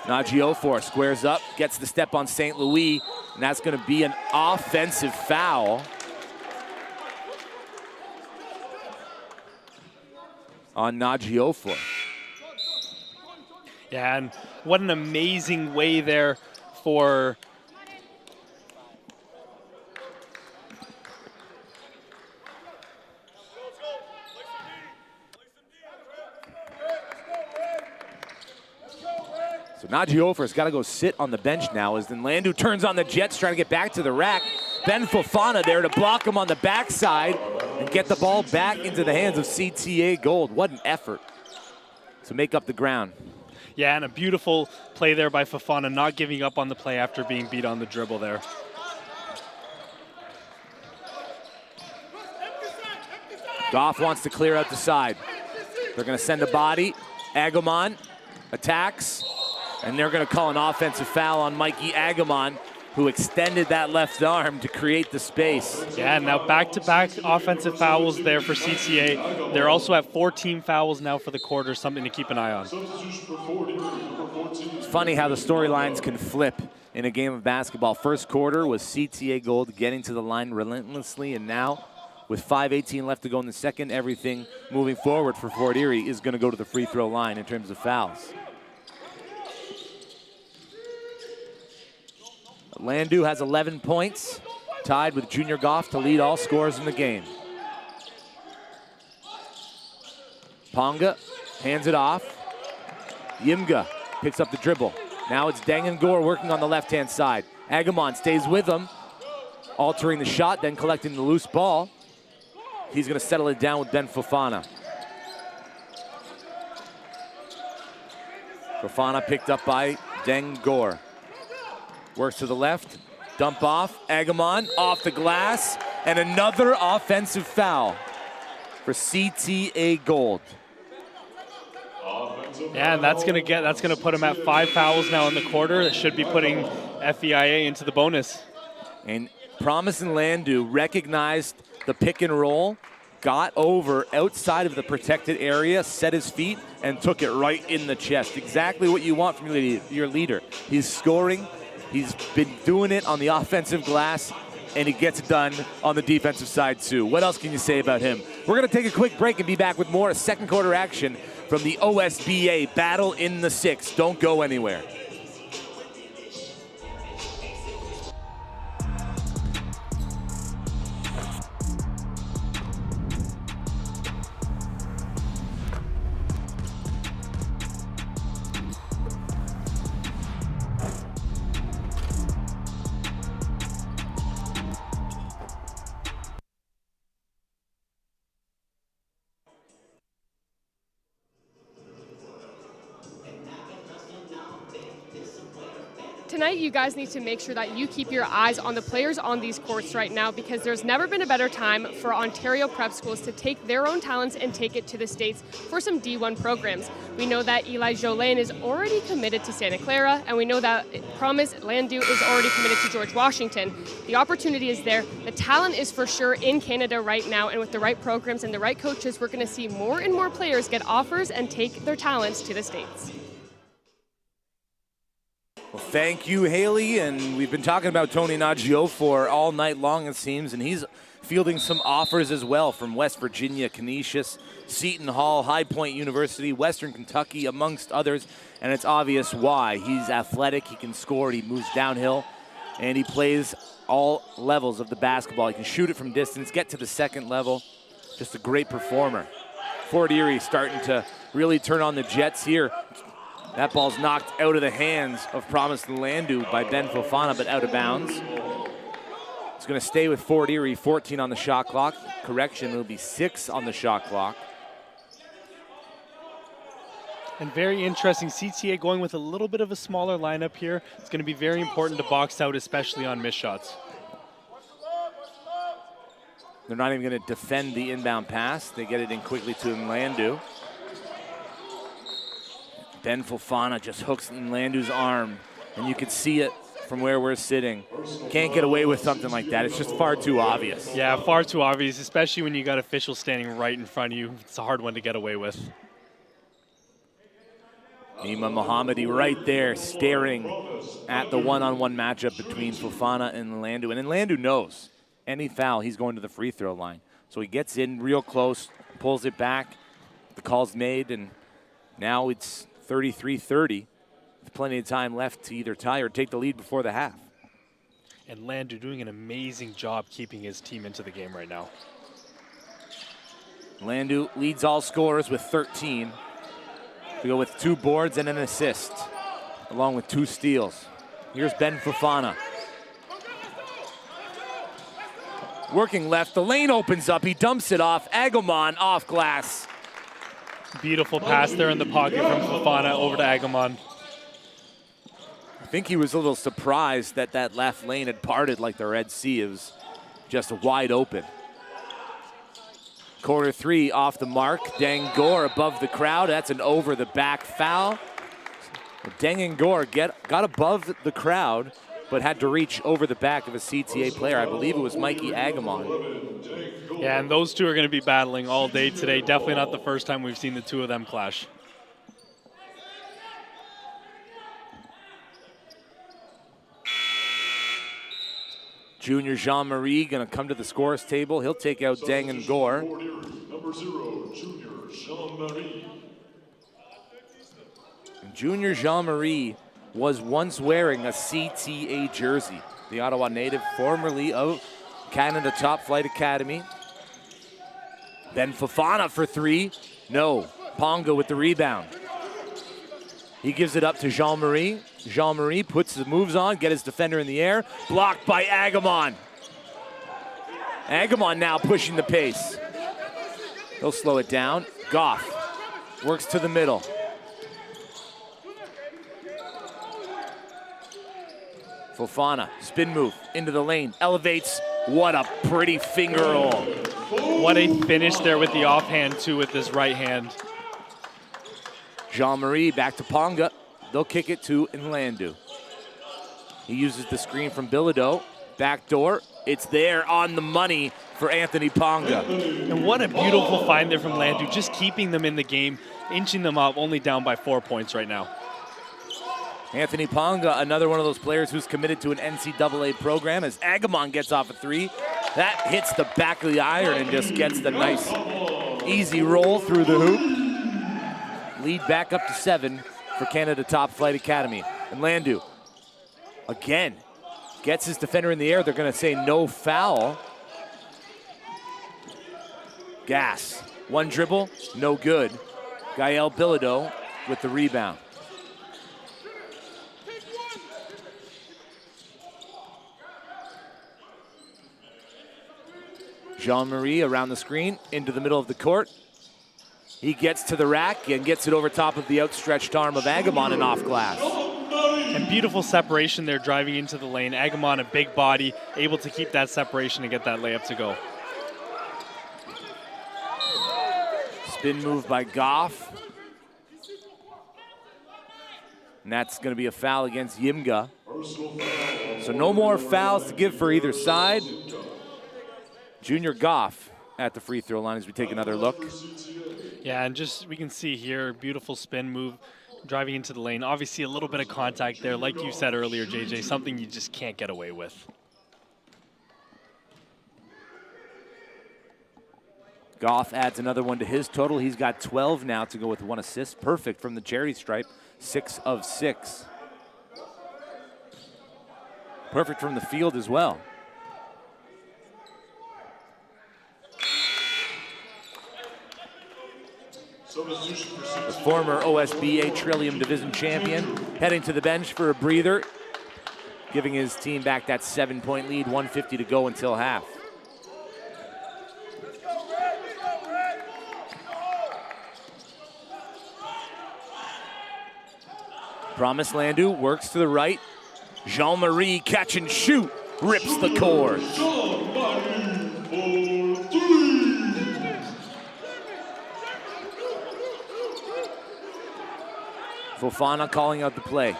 Najee Ofor squares up, gets the step on St. Louis, and that's going to be an offensive foul on Najee Ofor. Yeah, and what an amazing way there for So Najee Ofor's got to go sit on the bench now as then Landu turns on the Jets trying to get back to the rack. Ben Fofana there to block him on the backside and get the ball back into the hands of CTA Gold. What an effort to make up the ground. Yeah, and a beautiful play there by Fofana, not giving up on the play after being beat on the dribble there. Goff wants to clear out the side. They're going to send a body. Agumon attacks, and they're going to call an offensive foul on Mikey Agumon, who extended that left arm to create the space. Yeah, now back-to-back offensive fouls there for CTA. They're also at 14 fouls now for the quarter, something to keep an eye on. It's funny how the storylines can flip in a game of basketball. First quarter was CTA Gold getting to the line relentlessly, and now with 5:18 left to go in the second, everything moving forward for Fort Erie is going to go to the free throw line in terms of fouls. Landu has 11 points, tied with Junior Goff to lead all scorers in the game. Ponga hands it off. Yimga picks up the dribble. Now it's Dangor working on the left-hand side. Agumon stays with him, altering the shot, then collecting the loose ball. He's going to settle it down with Ben Fofana. Fofana picked up by Dangor. Works to the left, dump off, Agumon off the glass, and another offensive foul for CTA Gold. Yeah, and that's gonna put him at 5 fouls now in the quarter. That should be putting FEIA into the bonus. And Promise and Landu recognized the pick and roll, got over outside of the protected area, set his feet, and took it right in the chest. Exactly what you want from your leader. He's scoring. He's been doing it on the offensive glass, and he gets it done on the defensive side too. What else can you say about him? We're going to take a quick break and be back with more second quarter action from the OSBA Battle in the Six. Don't go anywhere. tonight you guys need to make sure that you keep your eyes on the players on these courts right now, because there's never been a better time for Ontario prep schools to take their own talents and take it to the States for some D1 programs. We know that Eli Jolene is already committed to Santa Clara, and we know that Promise Landu is already committed to George Washington. The opportunity is there. The talent is for sure in Canada right now, and with the right programs and the right coaches, we're going to see more and more players get offers and take their talents to the States. Well, thank you, Haley. And we've been talking about Tony Naggio for all night long, it seems, and he's fielding some offers as well from West Virginia, Canisius, Seton Hall, High Point University, Western Kentucky, amongst others. And it's obvious why. He's athletic, he can score, he moves downhill, and he plays all levels of the basketball. He can shoot it from distance, get to the second level. Just a great performer. Fort Erie starting to really turn on the Jets here. That ball's knocked out of the hands of Promise Landu by Ben Fofana, but out of bounds. It's going to stay with Fort Erie, 14 on the shot clock. Correction, it'll be 6 on the shot clock. And very interesting, CTA going with a little bit of a smaller lineup here. It's going to be very important to box out, especially on missed shots. They're not even going to defend the inbound pass. They get it in quickly to Landu. Ben Fofana just hooks in Landu's arm, and you can see it from where we're sitting. Can't get away with something like that. It's just far too obvious. Yeah, far too obvious, especially when you got officials standing right in front of you. It's a hard one to get away with. Nima Mohammadi right there staring at the one-on-one matchup between Fofana and Landu. And then Landu knows any foul, he's going to the free throw line. So he gets in real close, pulls it back, the call's made, and now it's 33-30, with plenty of time left to either tie or take the lead before the half. And Landu doing an amazing job keeping his team into the game right now. Landu leads all scorers with 13. We go with 2 boards and an assist, along with 2 steals. Here's Ben Fofana. Working left, the lane opens up, he dumps it off. Agumon off glass. Beautiful pass there in the pocket from Fofana over to Agumon. I think he was a little surprised that that left lane had parted like the Red Sea. It was just wide open. Quarter 3 off the mark. Dangor above the crowd. That's an over the back foul. Dangor got above the crowd, but had to reach over the back of a CTA player. I believe it was Mikey Agumon. Yeah, and those two are going to be battling all day today. Definitely not the first time we've seen the two of them clash. Junior Jean-Marie going to come to the scores table. He'll take out Dangor. Number 0, Junior Jean-Marie. Junior Jean-Marie was once wearing a CTA jersey. The Ottawa native, formerly of Canada Top Flight Academy. Ben Fofana for 3. No. Ponga with the rebound. He gives it up to Jean-Marie. Jean-Marie puts the moves on, get his defender in the air. Blocked by Agumon. Agumon now pushing the pace. He'll slow it down. Goff works to the middle. Fofana, spin move into the lane, elevates. What a pretty finger roll. What a finish there with the offhand too with his right hand. Jean-Marie back to Ponga. They'll kick it to Landu. He uses the screen from Bilodeau. Backdoor, it's there on the money for Anthony Ponga. And what a beautiful find there from Landu, just keeping them in the game, inching them up, only down by 4 points right now. Anthony Ponga, another one of those players who's committed to an NCAA program, as Agumon gets off a 3. That hits the back of the iron and just gets the nice, easy roll through the hoop. Lead back up to 7 for Canada Top Flight Academy. And Landu, again, gets his defender in the air. They're going to say no foul. Gas. One dribble, no good. Gael Bilodeau with the rebound. Jean-Marie around the screen, into the middle of the court. He gets to the rack and gets it over top of the outstretched arm of Agumon and off glass. And beautiful separation there driving into the lane. Agamon, a big body, able to keep that separation and get that layup to go. Spin move by Goff. And that's going to be a foul against Yimga. So no more fouls to give for either side. Junior Goff at the free throw line as we take another look. Yeah, and just we can see here, beautiful spin move driving into the lane. Obviously a little bit of contact there, like you said earlier, JJ, something you just can't get away with. Goff adds another one to his total. He's got 12 now to go with 1 assist. Perfect from the charity stripe, 6 of 6. Perfect from the field as well. The former OSBA Trillium Division champion heading to the bench for a breather, giving his team back that 7-point lead, 1:50 to go until half. Promise Landu works to the right. Jean-Marie catch and shoot, rips the cord. Fofana calling out the play.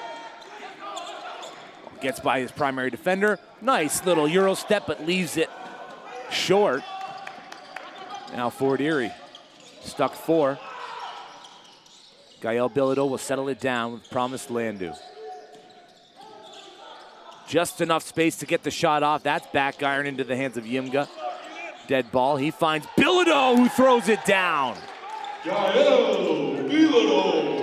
Gets by his primary defender. Nice little Euro step, but leaves it short. Now Fort Erie, stuck 4. Gael Bilodeau will settle it down with Promised Landu. Just enough space to get the shot off. That's back iron into the hands of Yimga. Dead ball. He finds Bilodeau, who throws it down. Gael Bilodeau.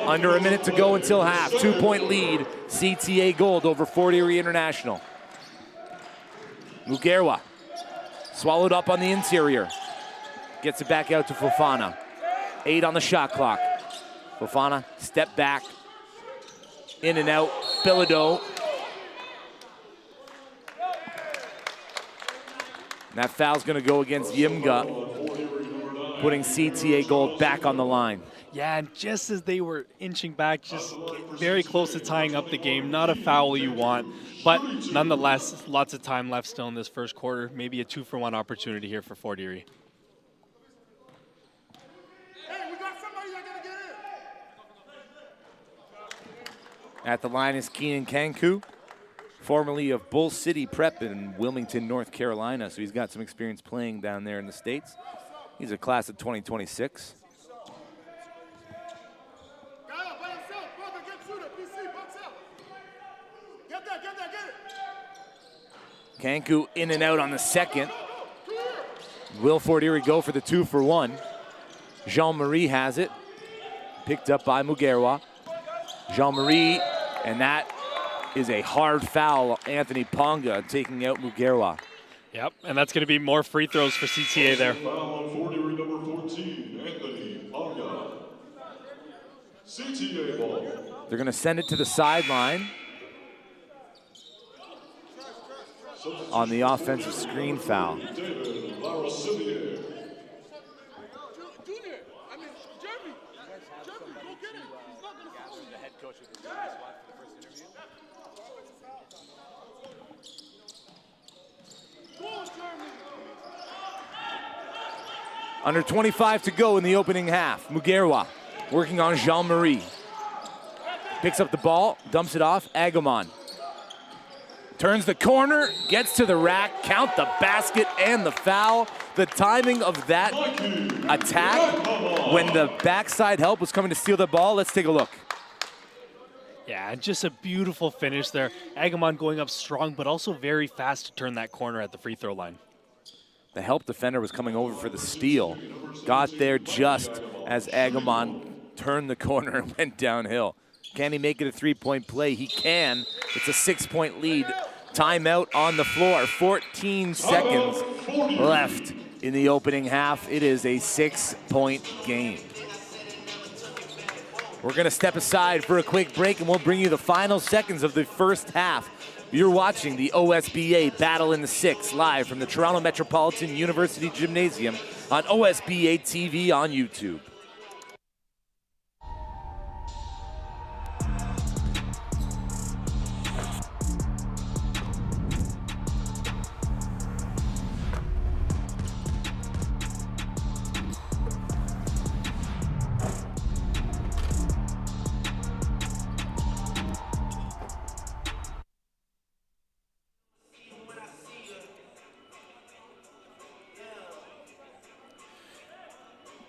Under a minute to go until half. 2-point lead. CTA Gold over Fort Erie International. Mugerwa swallowed up on the interior. Gets it back out to Fofana. 8 on the shot clock. Fofana, step back. In and out, Bilodeau. And that foul's gonna go against Yimga, putting CTA Gold back on the line. Yeah, and just as they were inching back, just very close to tying up the game. Not a foul you want, but nonetheless, lots of time left still in this first quarter. Maybe a 2-for-1 opportunity here for Fort Erie. At the line is Keenan Kanku, formerly of Bull City Prep in Wilmington, North Carolina. So he's got some experience playing down there in the States. He's a class of 2026. Kanku in and out on the second. Will Fort Erie go for the 2-for-1? Jean-Marie has it. Picked up by Mugerwa. Jean-Marie, and that is a hard foul. Anthony Ponga taking out Mugerwa. Yep, and that's going to be more free throws for CTA there. Foul on Fort Erie number 14, Anthony Ponga. CTA ball. They're going to send it to the sideline on the offensive screen foul. David Larosivier. Under 25 to go in the opening half. Mugerwa working on Jean-Marie. Picks up the ball, dumps it off. Agamon turns the corner, gets to the rack, count the basket and the foul. The timing of that attack when the backside help was coming to steal the ball. Let's take a look. Yeah, just a beautiful finish there. Agamon going up strong, but also very fast to turn that corner at the free throw line. The help defender was coming over for the steal. Got there just as Agamon turned the corner and went downhill. Can he make it a 3-point play? He can. It's a 6-point lead. Timeout on the floor. 14 seconds left in the opening half. It is a 6-point game. We're going to step aside for a quick break, and we'll bring you the final seconds of the first half. You're watching the OSBA Battle in the 6 live from the Toronto Metropolitan University Gymnasium on OSBA TV on YouTube.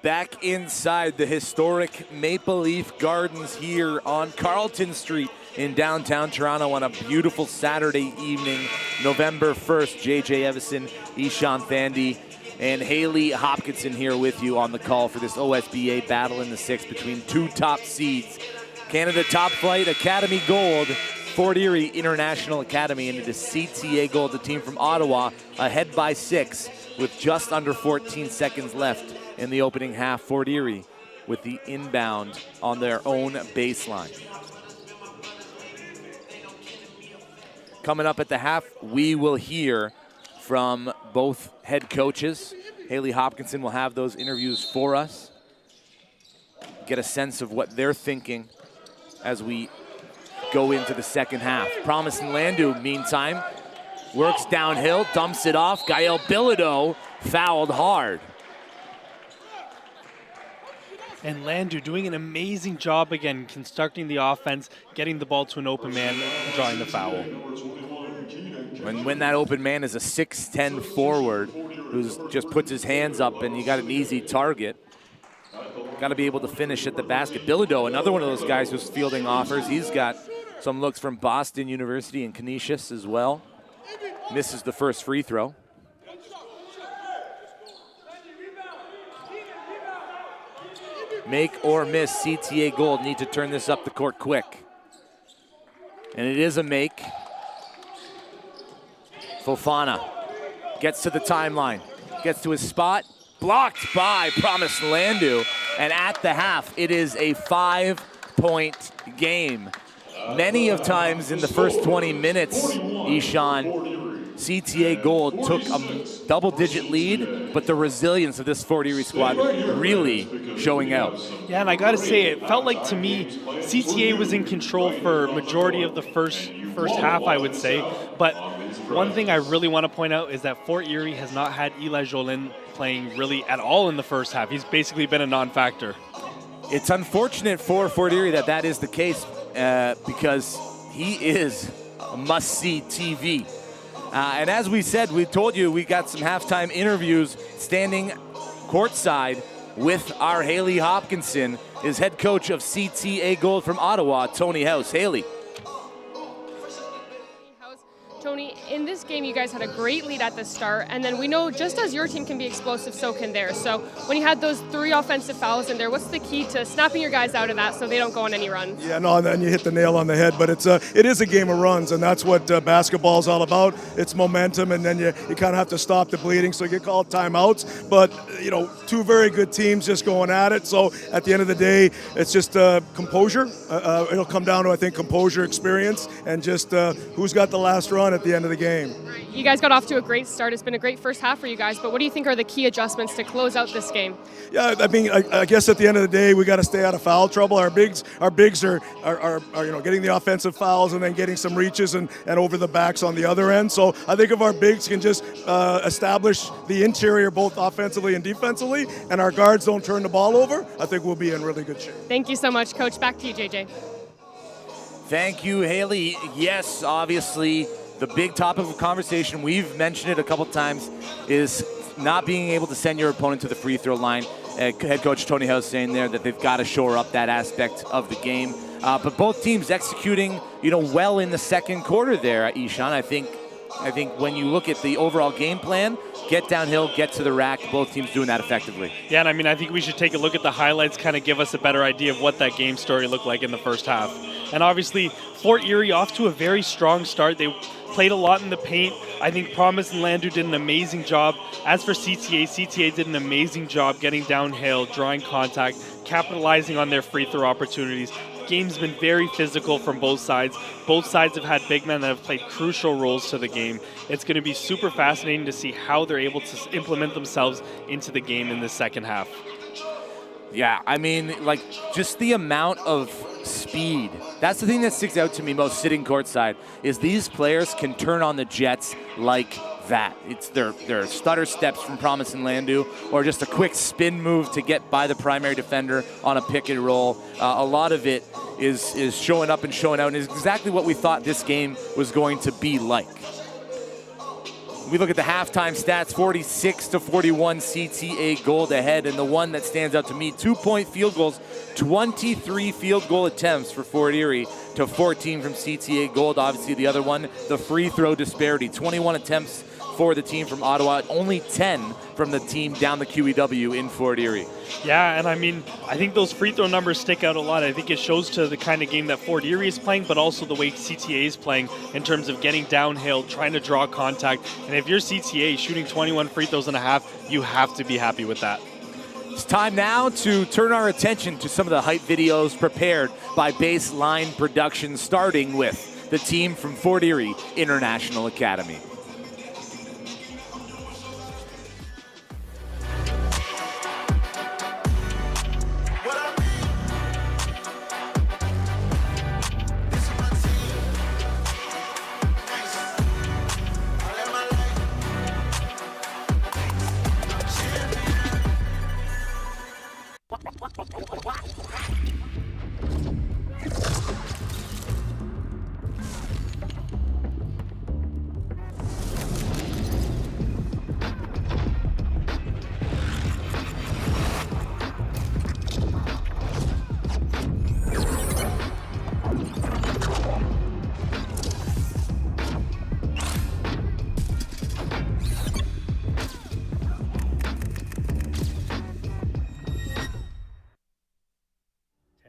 Back inside the historic Maple Leaf Gardens here on Carlton Street in downtown Toronto on a beautiful Saturday evening, November 1st. JJ Evison, Ishan Thandi, and Haley Hopkinson here with you on the call for this OSBA battle in the sixth between two top seeds. Canada Top Flight Academy Gold, Fort Erie International Academy, and it is CTA Gold, the team from Ottawa, ahead by 6 with just under 14 seconds left in the opening half. Fort Erie with the inbound on their own baseline. Coming up at the half, we will hear from both head coaches. Haley Hopkinson will have those interviews for us. Get a sense of what they're thinking as we go into the second half. Promise and Landu, meantime, works downhill, dumps it off. Gael Bilodeau fouled hard. And Landu doing an amazing job again, constructing the offense, getting the ball to an open man, and drawing the foul. And when that open man is a 6'10 forward who just puts his hands up and you got an easy target, got to be able to finish at the basket. Bilodeau, another one of those guys who's fielding offers. He's got some looks from Boston University and Canisius as well. Misses the first free throw. Make or miss, CTA Gold need to turn this up the court quick. And it is a make. Fofana gets to the timeline, gets to his spot, blocked by Promise Landu, and at the half, it is a 5-point game. Many of times in the first 20 minutes, Ishan, CTA Gold took a double-digit lead, but the resilience of this Fort Erie squad really showing out. Yeah, and I got to say, it felt like to me, CTA was in control for majority of the first half, I would say. But one thing I really want to point out is that Fort Erie has not had Eli Jolin playing really at all in the first half. He's basically been a non-factor. It's unfortunate for Fort Erie that is the case because he is a must-see TV. And as we said, we told you we got some halftime interviews standing courtside with our Haley Hopkinson, is head coach of CTA Gold from Ottawa, Tony House. Haley. Tony, in this game, you guys had a great lead at the start, and then we know just as your team can be explosive, so can theirs. So when you had those 3 offensive fouls in there, what's the key to snapping your guys out of that so they don't go on any runs? Yeah, no, and you hit the nail on the head, but it is a game of runs, and that's what basketball is all about. It's momentum, and then you kind of have to stop the bleeding, so you get called timeouts. But, two very good teams just going at it. So at the end of the day, it's just composure. It'll come down to, I think, composure, experience, and just who's got the last run at the end of the game. You guys got off to a great start. It's been a great first half for you guys, but what do you think are the key adjustments to close out this game? Yeah, I mean, I guess at the end of the day, we got to stay out of foul trouble. Our bigs are getting the offensive fouls and then getting some reaches and over the backs on the other end. So I think if our bigs can just establish the interior both offensively and defensively, and our guards don't turn the ball over, I think we'll be in really good shape. Thank you so much, Coach. Back to you, JJ. Thank you, Haley. Yes, obviously, the big topic of conversation, we've mentioned it a couple times, is not being able to send your opponent to the free throw line. Head coach Tony House saying there that they've got to shore up that aspect of the game. But both teams executing, well in the second quarter there, Ishan. I think when you look at the overall game plan, get downhill, get to the rack, both teams doing that effectively. Yeah, and I think we should take a look at the highlights, kind of give us a better idea of what that game story looked like in the first half. And obviously, Fort Erie off to a very strong start. They played a lot in the paint. I think Promise and Landu did an amazing job. As for CTA did an amazing job getting downhill, drawing contact, capitalizing on their free throw opportunities. Game's been very physical from both sides. Both sides have had big men that have played crucial roles to the game. It's going to be super fascinating to see how they're able to implement themselves into the game in the second half. Yeah, I mean, just the amount of speed. That's the thing that sticks out to me most sitting courtside, is these players can turn on the jets like that. It's their stutter steps from Promise and Landu, or just a quick spin move to get by the primary defender on a pick and roll. A lot of it is showing up and showing out, and is exactly what we thought this game was going to be like. We look at the halftime stats, 46-41 CTA Gold ahead, and the one that stands out to me, 2-point field goals, 23 field goal attempts for Fort Erie to 14 from CTA Gold. Obviously the other one, the free throw disparity, 21 attempts for the team from Ottawa, only 10 from the team down the QEW in Fort Erie. Yeah, and I mean, I think those free throw numbers stick out a lot. I think it shows to the kind of game that Fort Erie is playing, but also the way CTA is playing in terms of getting downhill, trying to draw contact. And if you're CTA shooting 21 free throws and a half, you have to be happy with that. It's time now to turn our attention to some of the hype videos prepared by Baseline Productions, starting with the team from Fort Erie International Academy.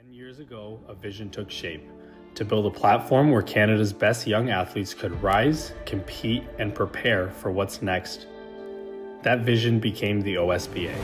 Years ago, a vision took shape to build a platform where Canada's best young athletes could rise, compete, and prepare for what's next. That vision became the OSBA.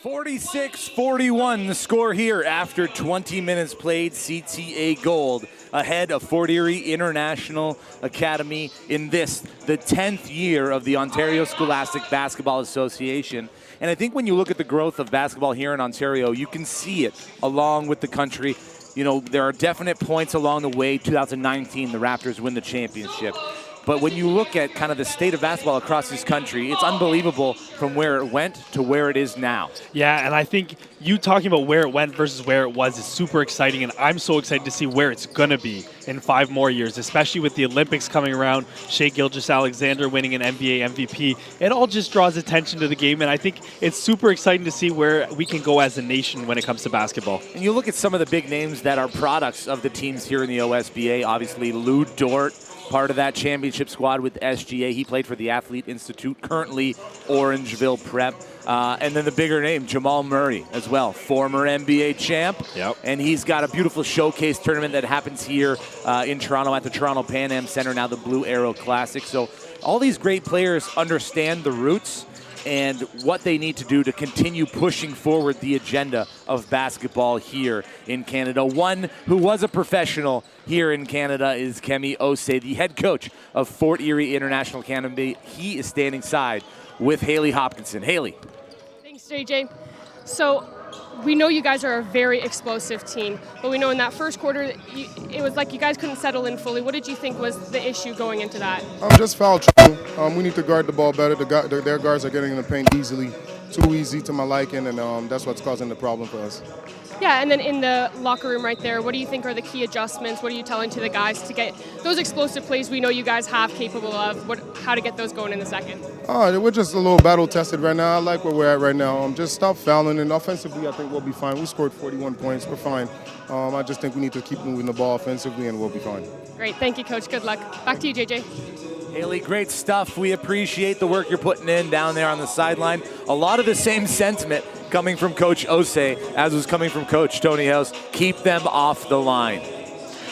"46-41 the score here after 20 minutes played. CTA Gold ahead of Fort Erie International Academy in this, the 10th year of the Ontario Scholastic Basketball Association. And I think when you look at the growth of basketball here in Ontario, you can see it along with the country. You know, there are definite points along the way. 2019, the Raptors win the championship. But when you look at kind of the state of basketball across this country, it's unbelievable from where it went to where it is now. Yeah, and I think you talking about where it went versus where it was is super exciting, and I'm so excited to see where it's going to be in 5 more years, especially with the Olympics coming around, Shai Gilgeous-Alexander winning an NBA MVP. It all just draws attention to the game, and I think it's super exciting to see where we can go as a nation when it comes to basketball. And you look at some of the big names that are products of the teams here in the OSBA, obviously Lou Dort, part of that championship squad with SGA. He played for the Athlete Institute, currently Orangeville Prep. And then the bigger name, Jamal Murray as well, former NBA champ. Yep. And he's got a beautiful showcase tournament that happens here in Toronto at the Toronto Pan Am Center, now the Blue Arrow Classic. So all these great players understand the roots and what they need to do to continue pushing forward the agenda of basketball here in Canada. One who was a professional here in Canada is Kemi Osei, the head coach of Fort Erie International Academy. He is standing side with Haley Hopkinson. Haley. Thanks, JJ. So we know you guys are a very explosive team, but we know in that first quarter, it was like you guys couldn't settle in fully. What did you think was the issue going into that? Just foul trouble. We need to guard the ball better. Their guards are getting in the paint easily, too easy to my liking, and that's what's causing the problem for us. Yeah, and then in the locker room right there, what do you think are the key adjustments? What are you telling to the guys to get those explosive plays we know you guys have capable of? How to get those going in the second? We're just a little battle tested right now. I like where we're at right now. Just stop fouling, and offensively, I think we'll be fine. We scored 41 points. We're fine. I just think we need to keep moving the ball offensively, and we'll be fine. Great. Thank you, Coach. Good luck. Back to you, JJ. Haley, great stuff. We appreciate the work you're putting in down there on the sideline. A lot of the same sentiment coming from Coach Osei as was coming from Coach Tony House. Keep them off the line.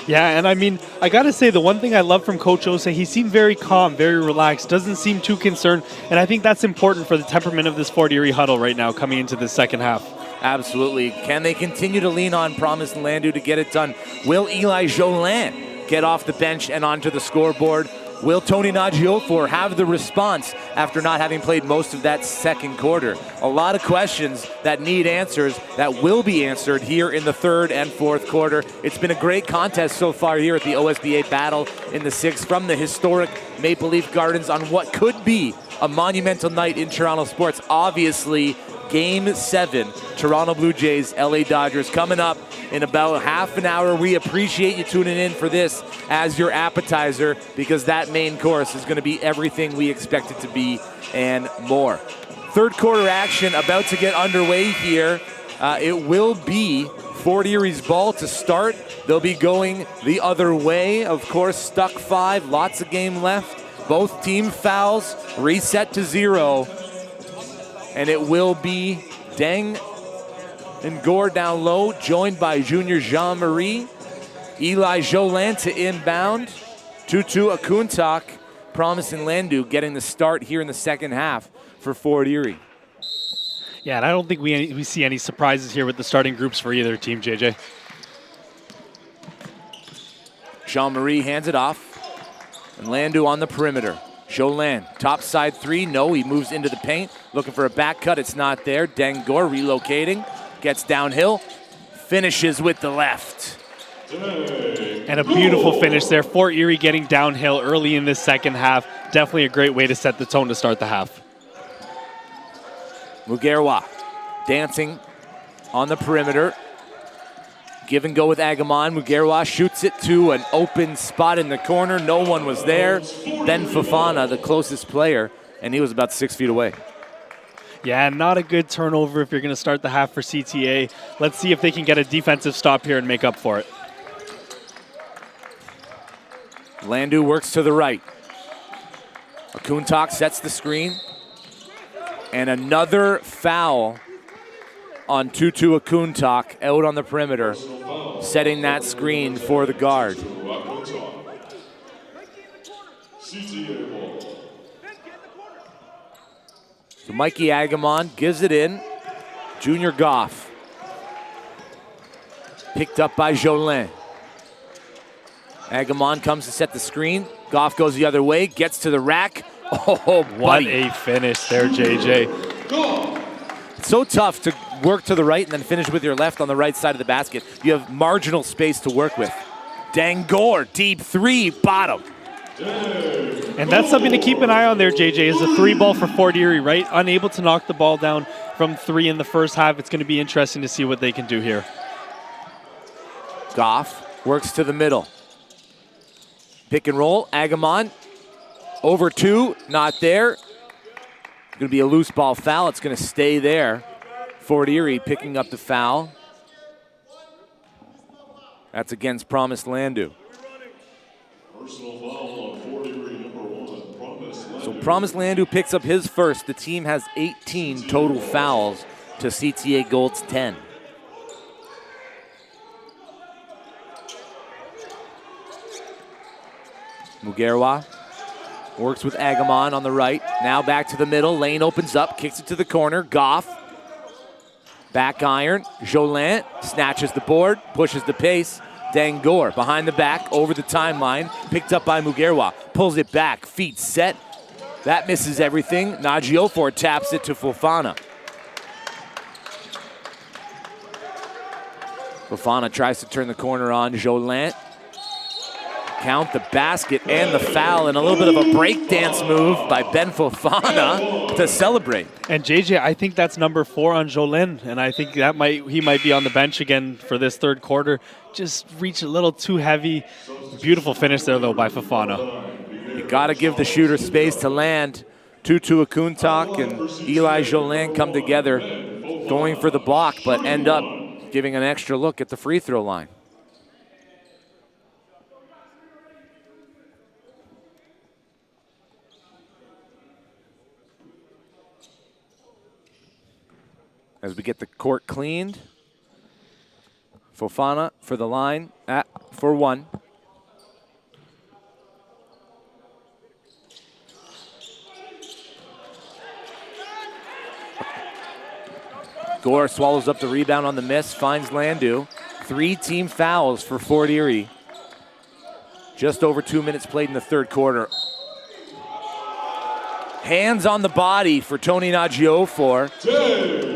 Yeah, and I mean, I got to say, the one thing I love from Coach Osei, he seemed very calm, very relaxed, doesn't seem too concerned, and I think that's important for the temperament of this Fort Erie huddle right now coming into the second half. Absolutely. Can they continue to lean on Promise Landu to get it done? Will Eli Jolin get off the bench and onto the scoreboard? Will Tony Nagyofor have the response after not having played most of that second quarter? A lot of questions that need answers that will be answered here in the third and fourth quarter. It's been a great contest so far here at the OSBA Battle in the Six from the historic Maple Leaf Gardens on what could be a monumental night in Toronto sports. Obviously, Game 7, Toronto Blue Jays, LA Dodgers, coming up in about half an hour. We appreciate you tuning in for this as your appetizer, because that main course is going to be everything we expect it to be and more. Third quarter action about to get underway here. It will be Fort Erie's ball to start. They'll be going the other way. Of course, stuck 5, lots of game left. Both team fouls, reset to 0. And it will be Deng and Gore down low, joined by Junior Jean-Marie. Eli Jolin to inbound. Tutu Akuntak, Promise and Landu getting the start here in the second half for Fort Erie. Yeah, and I don't think we see any surprises here with the starting groups for either team, JJ. Jean-Marie hands it off. And Landu on the perimeter. Jolin, top side 3, no, he moves into the paint, looking for a back cut, it's not there. Dengor relocating, gets downhill, finishes with the left. And a beautiful finish there. Fort Erie getting downhill early in this second half. Definitely a great way to set the tone to start the half. Mugerwa dancing on the perimeter. Give and go with Agamon. Mugerwa shoots it to an open spot in the corner. No one was there. Ben Fafana, the closest player, and he was about 6 feet away. Yeah, not a good turnover if you're going to start the half for CTA. Let's see if they can get a defensive stop here and make up for it. Landu works to the right. Akuntak sets the screen. And another foul on Tutu Akuntak out on the perimeter, setting that screen for the guard. So Mikey Agamon gives it in. Junior Goff. Picked up by Jolin. Agamon comes to set the screen. Goff goes the other way, gets to the rack. Oh, what a finish there, JJ. It's so tough to work to the right and then finish with your left on the right side of the basket. You have marginal space to work with. Dangor, deep 3, bottom. And that's something to keep an eye on there, JJ, is a 3-ball for Fort Erie, right? Unable to knock the ball down from 3 in the first half. It's going to be interesting to see what they can do here. Goff works to the middle. Pick and roll, Agamon. Over 2, not there. Going to be a loose ball foul. It's going to stay there. Fort Erie picking up the foul. That's against Promise Landu. Personal foul Promise Landu picks up his first. The team has 18 total fouls to CTA Gold's 10. Mugerwa works with Agamon on the right. Now back to the middle. Lane opens up, kicks it to the corner. Goff. Back iron. Jolin snatches the board, pushes the pace. Dangor behind the back, over the timeline. Picked up by Mugerwa. Pulls it back, feet set. That misses everything. Najiofor taps it to Fofana. Fofana tries to turn the corner on Jolin. Count the basket and the foul, and a little bit of a breakdance move by Ben Fofana to celebrate. And JJ, I think that's number 4 on Jolin, and I think that he might be on the bench again for this third quarter. Just reached a little too heavy. Beautiful finish there, though, by Fofana. You got to give the shooter space to land. Tutu Akuntak and Eli Jolin come together going for the block, but end up giving an extra look at the free throw line. As we get the court cleaned, Fofana for the line for 1. Gore swallows up the rebound on the miss, finds Landu. 3 team fouls for Fort Erie. Just over 2 minutes played in the third quarter. Hands on the body for Tony Najiofor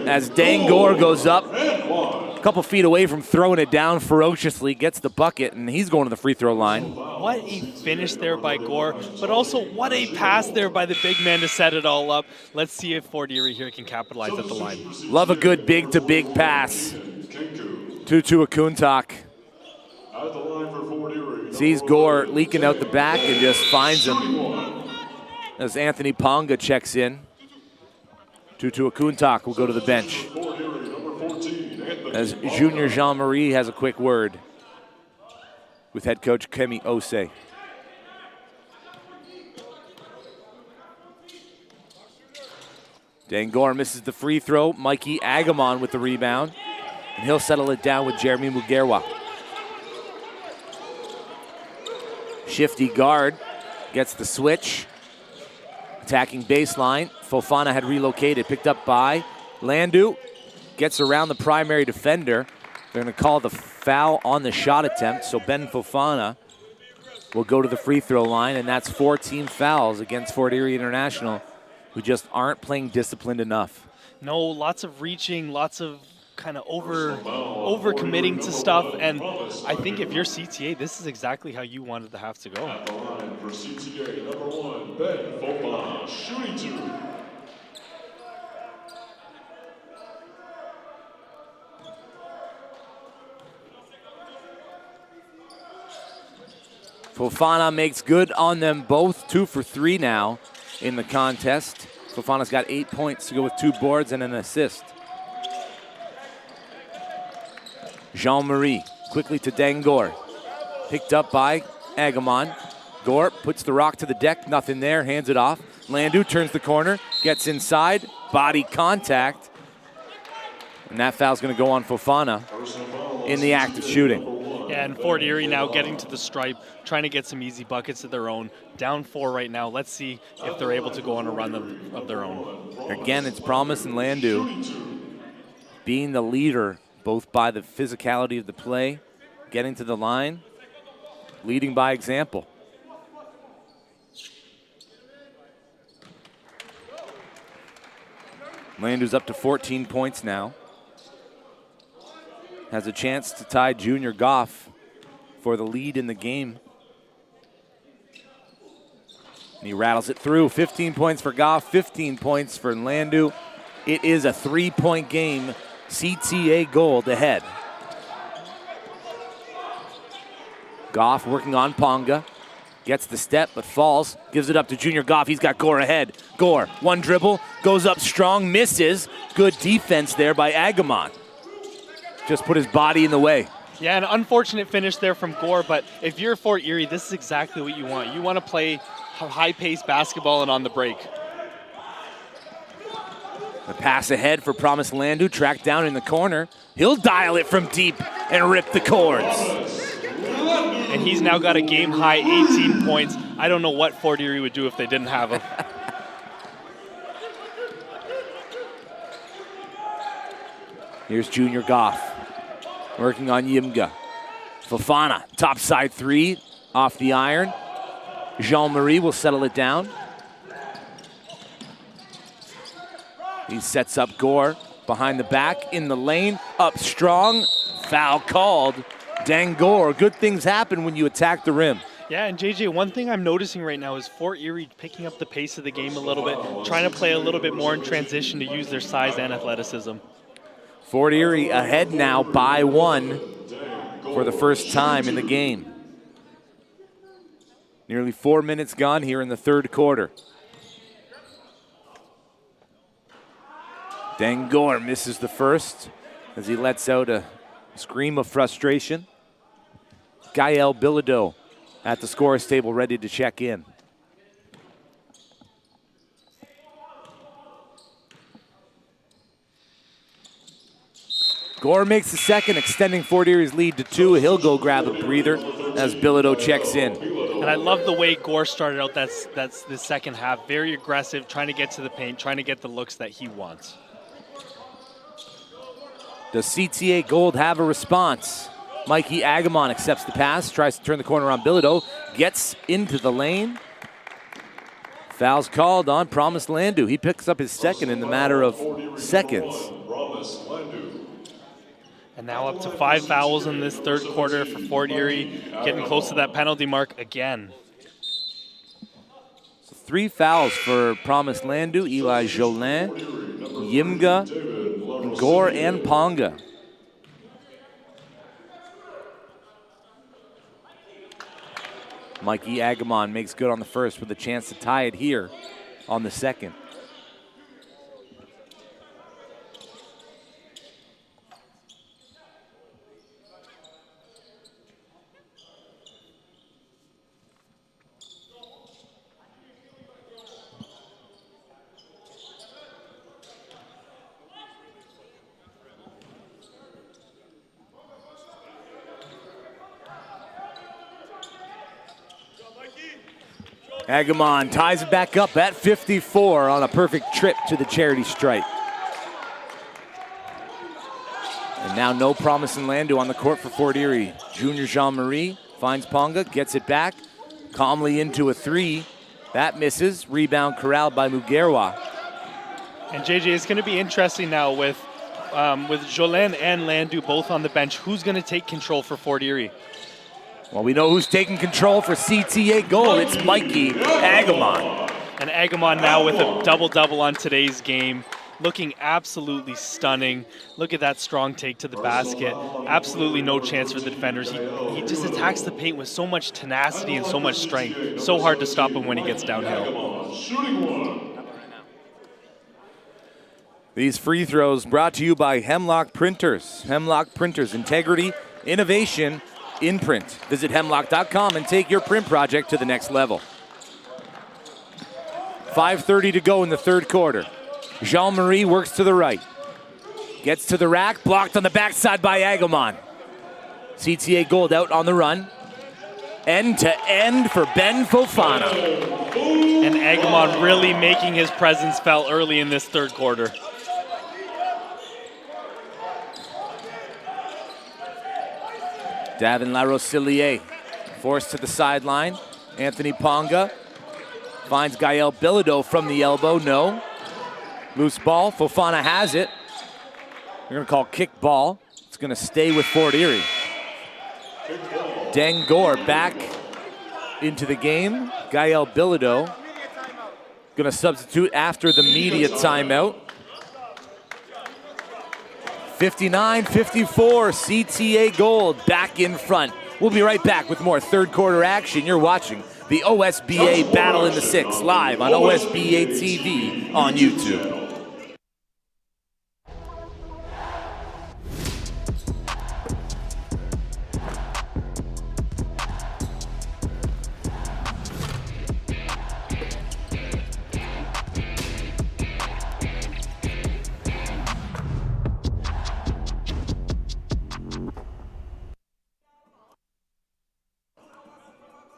as Dangor goes up a couple feet away from throwing it down ferociously, gets the bucket, and he's going to the free throw line. What a finish there by Gore, but also what a pass there by the big man to set it all up. Let's see if Fort Erie here can capitalize at the line. Love a good big-to-big pass. Tutu Akuntak sees Gore leaking out the back and just finds him as Anthony Ponga checks in. Tutu Akuntak will go to the bench as Junior Jean-Marie has a quick word with head coach Kemi Osei. Dangor misses the free throw. Mikey Agamon with the rebound, and he'll settle it down with Jeremy Mugerwa. Shifty guard gets the switch. Attacking baseline. Fofana had relocated, picked up by Landu. Gets around the primary defender. They're going to call the foul on the shot attempt, so Ben Fofana will go to the free throw line, and that's 4 team fouls against Fort Erie International, who just aren't playing disciplined enough. No, lots of reaching, lots of kind of over committing to stuff, and I think if you're CTA, this is exactly how you wanted the half to go. At the line for CTA, number 1, Ben Fofana, shooting 2. Fofana makes good on them both, 2 for 3 now in the contest. Fofana's got 8 points to go with 2 boards and an assist. Jean-Marie quickly to Dangor. Picked up by Agamon. Gore puts the rock to the deck, nothing there, hands it off. Landu turns the corner, gets inside, body contact. And that foul's going to go on Fofana in the act of shooting. Yeah, and Fort Erie now getting to the stripe, trying to get some easy buckets of their own. Down 4 right now. Let's see if they're able to go on a run of their own. Again, it's Promise and Landu being the leader, both by the physicality of the play, getting to the line, leading by example. Landu's up to 14 points now. Has a chance to tie Junior Goff for the lead in the game. And he rattles it through. 15 points for Goff, 15 points for Landu. It is a 3-point game. CTA Gold ahead. Goff working on Ponga. Gets the step, but falls. Gives it up to Junior Goff. He's got Gore ahead. Gore, one dribble, goes up strong, misses. Good defense there by Agamon. Just put his body in the way. Yeah, an unfortunate finish there from Gore, but if you're Fort Erie, this is exactly what you want. You want to play high-paced basketball and on the break. The pass ahead for Promise Landu, tracked down in the corner. He'll dial it from deep and rip the cords. And he's now got a game-high 18 points. I don't know what Fort Erie would do if they didn't have him. Here's Junior Goff working on Yimga. Fofana, topside three, off the iron. Jean-Marie will settle it down. He sets up Gore behind the back, in the lane, up strong, foul called. Dang Gore, good things happen when you attack the rim. Yeah, and JJ, one thing I'm noticing right now is Fort Erie picking up the pace of the game a little bit, trying to play a little bit more in transition to use their size and athleticism. Fort Erie ahead now by 1 for the first time in the game. Nearly 4 minutes gone here in the third quarter. Dangor misses the first as he lets out a scream of frustration. Gael Bilodeau at the scorer's table ready to check in. Gore makes the second, extending Fort Erie's lead to 2. He'll go grab a breather as Bilodeau checks in. And I love the way Gore started out that's the second half. Very aggressive, trying to get to the paint, trying to get the looks that he wants. Does CTA Gold have a response? Mikey Agamon accepts the pass, tries to turn the corner on Bilodeau, gets into the lane. Foul's called on Promise Landu. He picks up his second in the matter of seconds. And now up to 5 fouls in this third quarter for Fort Erie, getting close to that penalty mark again. So 3 fouls for Promise Landu, Eli Jolin, Yimga, and Gore and Ponga. Mikey Agamon makes good on the first with a chance to tie it here on the second. Agamon ties it back up at 54 on a perfect trip to the charity stripe. And now no Promise in Landu on the court for Fort Erie. Junior Jean-Marie finds Ponga, gets it back, calmly into a 3. That misses. Rebound corralled by Mugerwa. And JJ, it's going to be interesting now with Jolin and Landu both on the bench. Who's going to take control for Fort Erie? Well, we know who's taking control for CTA Gold. It's Mikey Agamon. And Agamon now with a double-double on today's game. Looking absolutely stunning. Look at that strong take to the basket. Absolutely no chance for the defenders. He just attacks the paint with so much tenacity and so much strength. So hard to stop him when he gets downhill. These free throws brought to you by Hemlock Printers. Hemlock Printers, integrity, innovation, in print. Visit hemlock.com and take your print project to the next level. 5:30 to go in the third quarter. Jean-Marie works to the right. Gets to the rack, blocked on the backside by Agamon. CTA Gold out on the run. End to end for Ben Fofana. And Agamon really making his presence felt early in this third quarter. Davin Larosilier forced to the sideline. Anthony Ponga finds Gael Bilodeau from the elbow. No. Loose ball. Fofana has it. We're going to call kick ball. It's going to stay with Fort Erie. Dangor back into the game. Gael Bilodeau going to substitute after the media timeout. 59-54, CTA Gold back in front. We'll be right back with more third quarter action. You're watching the OSBA Battle in the Six live on OSBA TV on YouTube.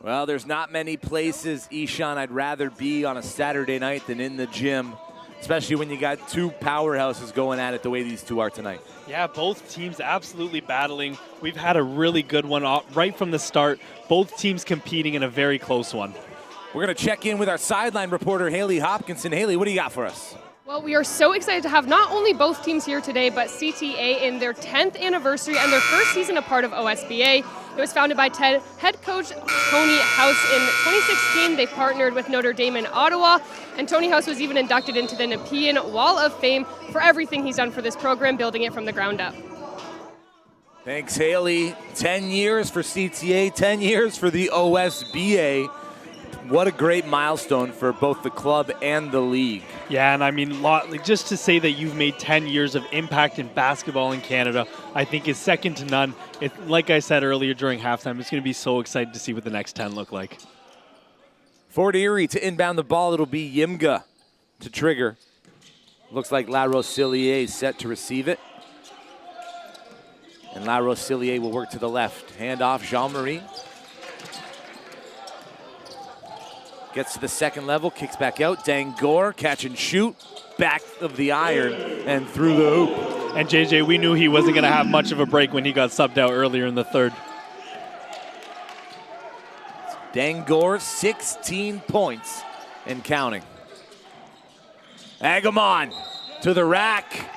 Well, there's not many places, Ishan, I'd rather be on a Saturday night than in the gym, especially when you got two powerhouses going at it the way these two are tonight. Yeah, both teams absolutely battling. We've had a really good one right from the start. Both teams competing in a very close one. We're going to check in with our sideline reporter, Haley Hopkinson. Haley, what do you got for us? Well, we are so excited to have not only both teams here today, but CTA in their 10th anniversary and their first season a part of OSBA. It was founded by head coach Tony House in 2016. They partnered with Notre Dame in Ottawa, and Tony House was even inducted into the Nepean Wall of Fame for everything he's done for this program, building it from the ground up. Thanks, Haley. 10 years for CTA, 10 years for the OSBA. What a great milestone for both the club and the league. Yeah, and I mean, just to say that you've made 10 years of impact in basketball in Canada, I think is second to none. Like I said earlier during halftime, it's going to be so excited to see what the next 10 look like. Fort Erie to inbound the ball. It'll be Yimga to trigger. Looks like La Rosillier is set to receive it. And La Rosillier will work to the left. Hand off Jean-Marie. Gets to the second level, kicks back out. Dangor, catch and shoot. Back of the iron and through the hoop. And JJ, we knew he wasn't going to have much of a break when he got subbed out earlier in the third. Dangor, 16 points and counting. Agamon to the rack.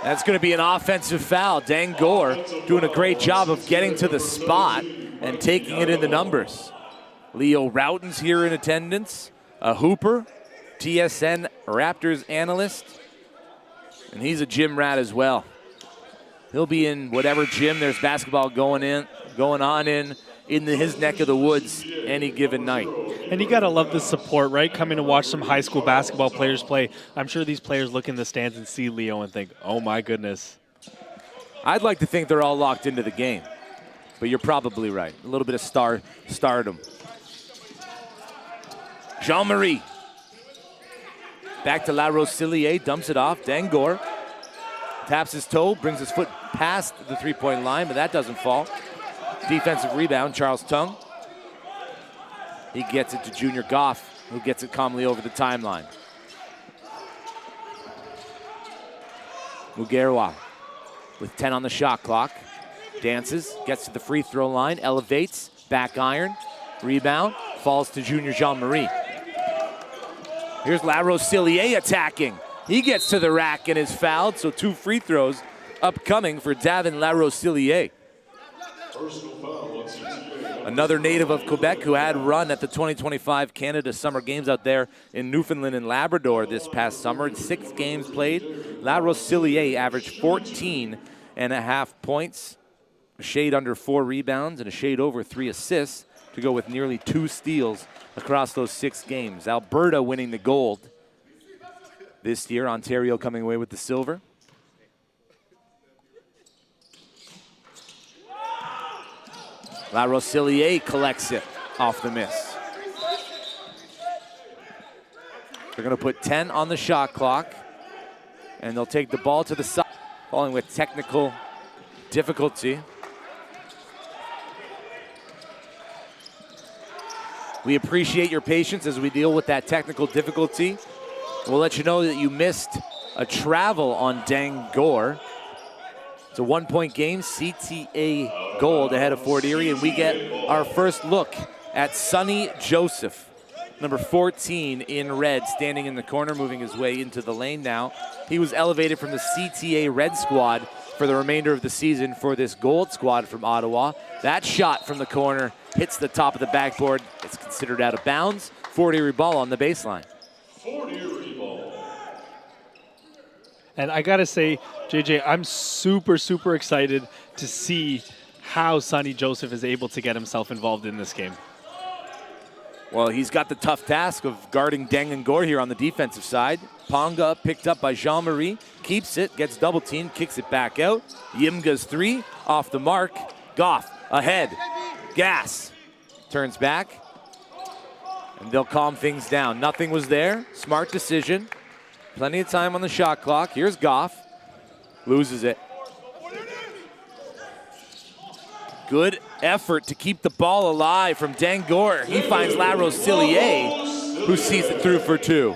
That's going to be an offensive foul. Dangor doing a great job of getting to the spot and taking it in the numbers. Leo Routen's here in attendance, a hooper, TSN Raptors analyst, and he's a gym rat as well. He'll be in whatever gym there's basketball going on in his neck of the woods any given night. And you got to love the support, right? Coming to watch some high school basketball players play. I'm sure these players look in the stands and see Leo and think, oh my goodness. I'd like to think they're all locked into the game, but you're probably right. A little bit of stardom. Jean-Marie. Back to La Rosillier, dumps it off. Dangor taps his toe, brings his foot past the three-point line, but that doesn't fall. Defensive rebound, Charles Tung. He gets it to Junior Goff, who gets it calmly over the timeline. Mugerwa with 10 on the shot clock. Dances, gets to the free throw line, elevates, back iron, rebound, falls to Junior Jean-Marie. Here's La Rosillier attacking. He gets to the rack and is fouled, so 2 free throws upcoming for Davin La Rosillier. Another native of Quebec who had run at the 2025 Canada Summer Games out there in Newfoundland and Labrador this past summer. In 6 games played, La Rosillier averaged 14.5 points, a shade under 4 rebounds, and a shade over 3 assists to go with nearly 2 steals across those 6 games. Alberta winning the gold this year. Ontario coming away with the silver. La Rosillier collects it off the miss. They're going to put 10 on the shot clock, and they'll take the ball to the side, falling with technical difficulty. We appreciate your patience as we deal with that technical difficulty. We'll let you know that you missed a travel on Dangor. It's a 1-point game, CTA gold ahead of Fort Erie, and we get our first look at Sonny Joseph, number 14 in red, standing in the corner, moving his way into the lane now. He was elevated from the CTA red squad for the remainder of the season for this gold squad from Ottawa. That shot from the corner hits the top of the backboard. It's considered out of bounds. Fort Erie ball on the baseline. Fort Erie ball. And I got to say, JJ, I'm super, super excited to see how Sonny Joseph is able to get himself involved in this game. Well, he's got the tough task of guarding Dangor here on the defensive side. Ponga picked up by Jean-Marie, keeps it, gets double teamed, kicks it back out. Yimga's 3 off the mark. Goff ahead. Gas turns back, and they'll calm things down. Nothing was there. Smart decision. Plenty of time on the shot clock. Here's Goff. Loses it. Good effort to keep the ball alive from Dangor. He finds La Rosillier, who sees it through for 2.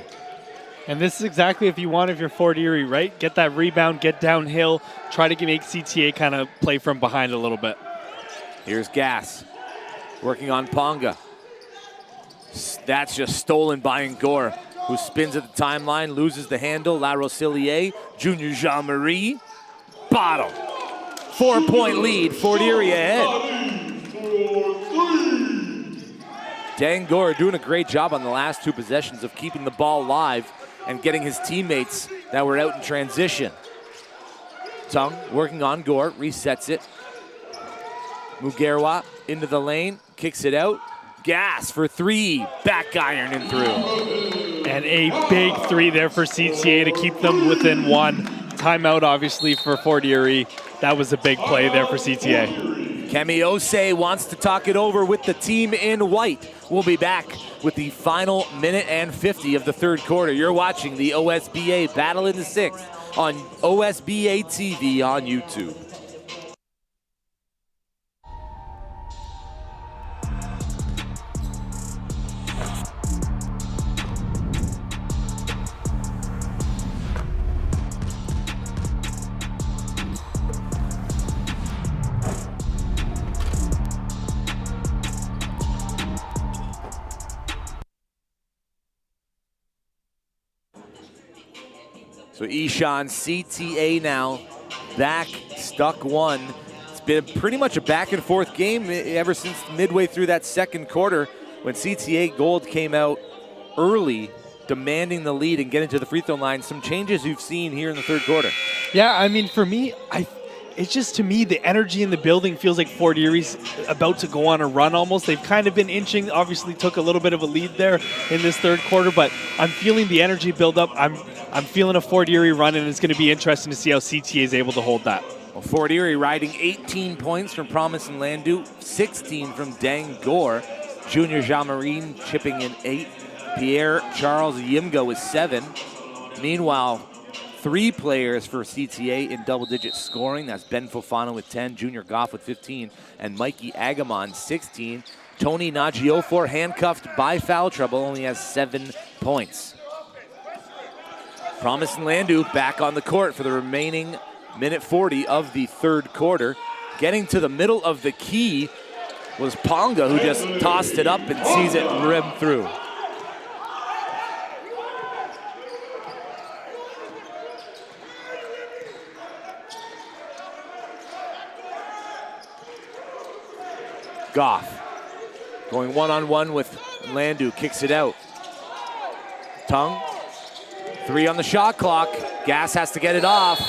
And this is exactly if you want if you're Fort Erie, right? Get that rebound, get downhill, try to make CTA kind of play from behind a little bit. Here's Gass working on Ponga. That's just stolen by Ngor, who spins at the timeline, loses the handle. La Rosillier, Junior Jean-Marie, bottom. 4-point lead, Fort Erie ahead. Dangor doing a great job on the last 2 possessions of keeping the ball live and getting his teammates that were out in transition. Tung working on Gore, resets it. Mugerwa into the lane, kicks it out. Gas for 3, back iron and through. And a big 3 there for CTA to keep them within 1. Timeout, obviously, for Fort Erie. That was a big play there for CTA. Kemi Osei wants to talk it over with the team in white. We'll be back with the final minute and 50 of the third quarter. You're watching the OSBA Battle in the Sixth on OSBA TV on YouTube. So Ishan, CTA now back, stuck 1. It's been pretty much a back and forth game ever since midway through that second quarter when CTA Gold came out early, demanding the lead and getting to the free throw line. Some changes you've seen here in the third quarter. Yeah, I mean, for me, it's just, to me, the energy in the building feels like Fort Erie's about to go on a run almost. They've kind of been inching, obviously took a little bit of a lead there in this third quarter, but I'm feeling the energy build up. I'm feeling a Fort Erie run, and it's going to be interesting to see how CTA is able to hold that. Well, Fort Erie riding 18 points from Promise and Landu, 16 from Dangor. Junior Jean-Marie chipping in 8. Pierre Charles Yimga with 7. Meanwhile, 3 players for CTA in double-digit scoring. That's Ben Fofana with 10, Junior Goff with 15, and Mikey Agamon 16. Tony Nagyofor, handcuffed by foul trouble, only has 7 points. Promise and Landu back on the court for the remaining minute 40 of the third quarter. Getting to the middle of the key was Ponga, who just tossed it up and sees it rim through. Goff going one-on-one with Landu, kicks it out. Tung, 3 on the shot clock. Gas has to get it off.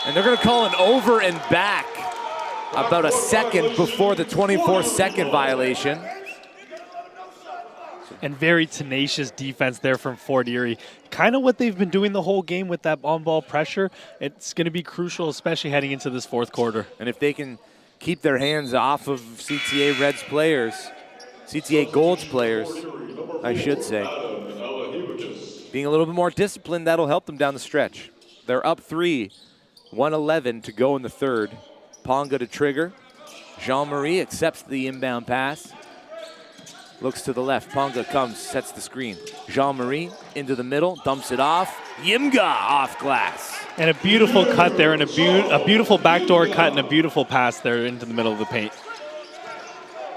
And they're gonna call an over and back about a second before the 24-second violation. And very tenacious defense there from Fort Erie. Kind of what they've been doing the whole game with that on-ball pressure. It's gonna be crucial, especially heading into this fourth quarter. And if they can keep their hands off of CTA Reds players, CTA Gold's players, I should say, being a little bit more disciplined, that'll help them down the stretch. They're up 3, 1:11 to go in the third. Ponga to trigger. Jean-Marie accepts the inbound pass. Looks to the left. Ponga comes, sets the screen. Jean-Marie into the middle, dumps it off. Yimga off glass. And a beautiful cut there, and a beautiful backdoor cut, and a beautiful pass there into the middle of the paint.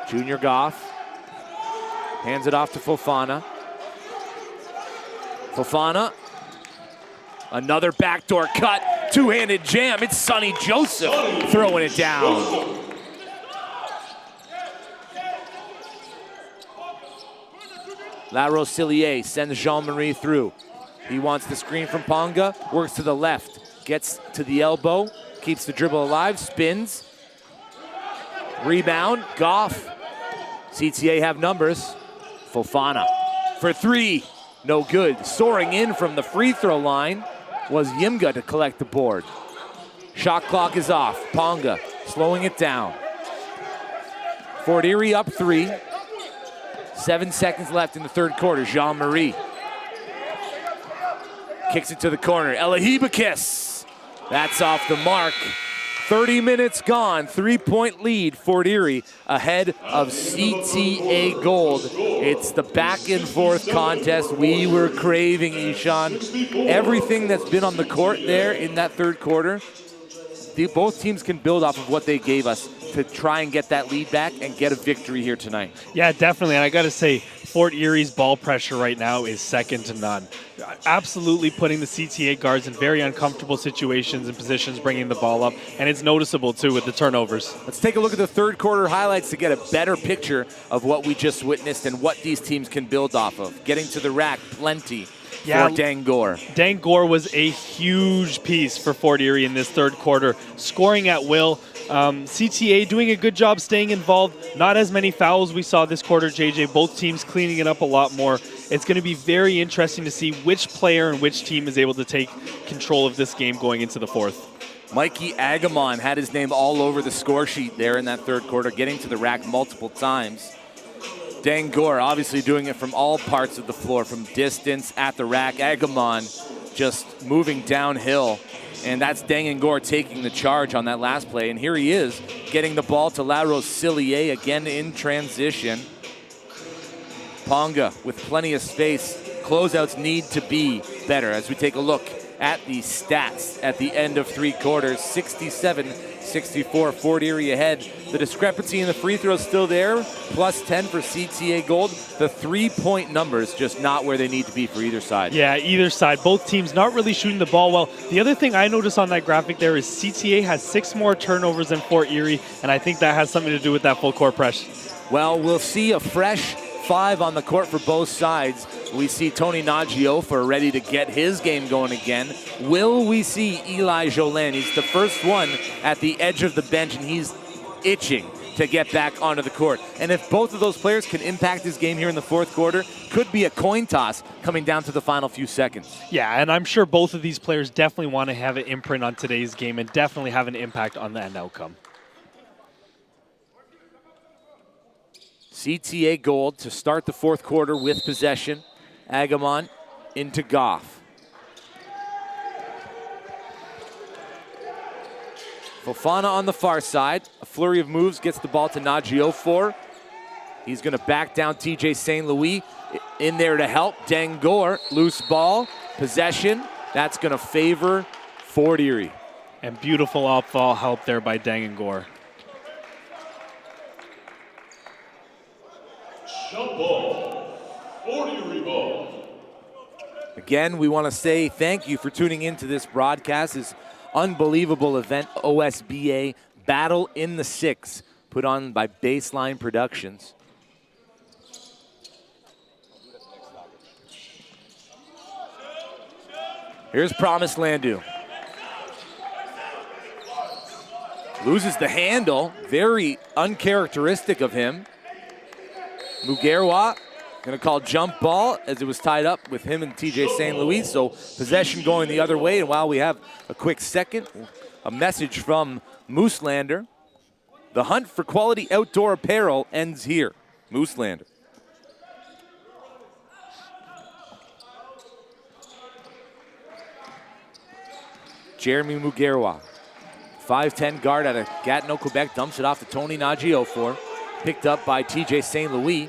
Junior Goff hands it off to Fofana. Fofana, another backdoor cut, two-handed jam. It's Sonny Joseph throwing it down. La Rosillier sends Jean-Marie through. He wants the screen from Ponga, works to the left, gets to the elbow, keeps the dribble alive, spins. Rebound, Goff. CTA have numbers. Fofana for 3, no good. Soaring in from the free throw line was Yimga to collect the board. Shot clock is off. Ponga slowing it down. Fort Erie up 3. 7 seconds left in the third quarter. Jean-Marie kicks it to the corner. Elahibakis. That's off the mark 30 minutes gone, 3-point lead, Fort Erie ahead of CTA Gold. It's the back and forth contest we were craving, Ishan. Everything that's been on the court there in that third quarter, both teams can build off of what they gave us to try and get that lead back and get a victory here tonight. Yeah, definitely. And I got to say, Fort Erie's ball pressure right now is second to none. Absolutely putting the CTA guards in very uncomfortable situations and positions, bringing the ball up. And it's noticeable, too, with the turnovers. Let's take a look at the third quarter highlights to get a better picture of what we just witnessed and what these teams can build off of. Getting to the rack, plenty. For Dangor. Dangor was a huge piece for Fort Erie in this third quarter, scoring at will. CTA doing a good job staying involved. Not as many fouls we saw this quarter, JJ. Both teams cleaning it up a lot more. It's going to be very interesting to see which player and which team is able to take control of this game going into the fourth. Mikey Agamon had his name all over the score sheet there in that third quarter, getting to the rack multiple times. Dangor obviously doing it from all parts of the floor, from distance, at the rack. Agamon just moving downhill. And that's Dangor taking the charge on that last play. And here he is, getting the ball to La Rosilier again in transition. Ponga with plenty of space. Closeouts need to be better as we take a look at the stats at the end of three quarters. 67-64, Fort Erie ahead. The discrepancy in the free throws still there, plus 10 for CTA Gold. The three-point numbers just not where they need to be for either side. Yeah, either side. Both teams not really shooting the ball well. The other thing I noticed on that graphic there is CTA has 6 more turnovers than Fort Erie, and I think that has something to do with that full court press. Well, we'll see a fresh 5 on the court for both sides. We see Tony Nagyofor ready to get his game going again. Will we see Eli Jolin? He's the first one at the edge of the bench, and he's itching to get back onto the court. And if both of those players can impact his game here in the fourth quarter, could be a coin toss coming down to the final few seconds. Yeah, and I'm sure both of these players definitely want to have an imprint on today's game and definitely have an impact on the end outcome. CTA Gold to start the fourth quarter with possession. Agamon into Goff. Fofana on the far side. A flurry of moves, gets the ball to Nagyofor. He's going to back down TJ St. Louis. In there to help. Dangor, loose ball. Possession. That's going to favor Fort Erie. And beautiful off-ball help there by Dangor. Jump ball, 40 ball. Again, we want to say thank you for tuning into this broadcast, this unbelievable event, OSBA Battle in the Six, put on by Baseline Productions. Here's Promise Landu. Loses the handle, very uncharacteristic of him. Mugerwa going to call jump ball as it was tied up with him and TJ St. Louis. So possession going the other way. And while we have a quick second, a message from Mooselander. The hunt for quality outdoor apparel ends here. Mooselander. Jeremy Mugerwa, 5'10 guard out of Gatineau, Quebec, dumps it off to Tony Nagyofor. Picked up by TJ St. Louis.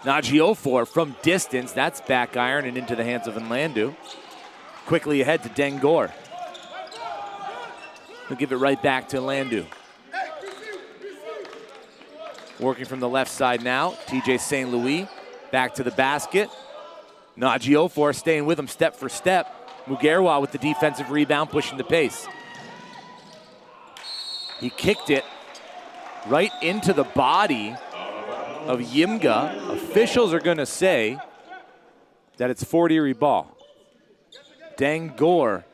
Nagyofor from distance. That's back iron and into the hands of Nlandu. Quickly ahead to Dangor. He'll give it right back to Nlandu. Working from the left side now. TJ St. Louis back to the basket. Nagyofor staying with him step for step. Mugerwa with the defensive rebound, pushing the pace. He kicked it right into the body of Yimga. Officials are going to say that it's Fort Erie ball. Dangor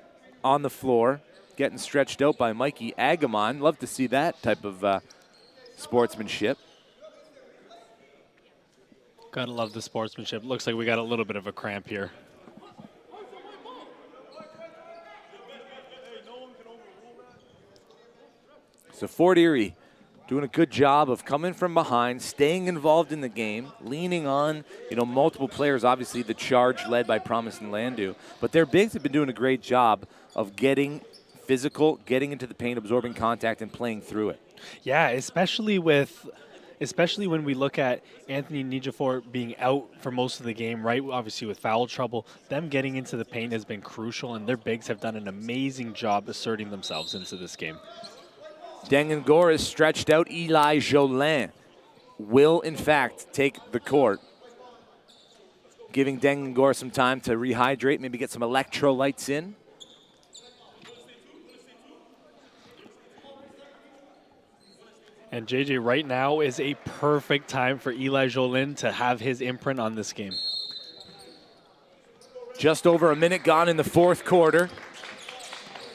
on the floor, getting stretched out by Mikey Agamon. Love to see that type of sportsmanship. Gotta love the sportsmanship. Looks like we got a little bit of a cramp here. So Fort Erie doing a good job of coming from behind, staying involved in the game, leaning on, multiple players. Obviously, the charge led by Promise and Landu. But their bigs have been doing a great job of getting physical, getting into the paint, absorbing contact, and playing through it. Yeah, especially when we look at Anthony Nijafor being out for most of the game, right? Obviously with foul trouble, them getting into the paint has been crucial, and their bigs have done an amazing job asserting themselves into this game. Dengengor is stretched out. Eli Jolin will, in fact, take the court, giving Dengengor some time to rehydrate, maybe get some electrolytes in. And JJ, right now is a perfect time for Eli Jolin to have his imprint on this game. Just over a minute gone in the fourth quarter.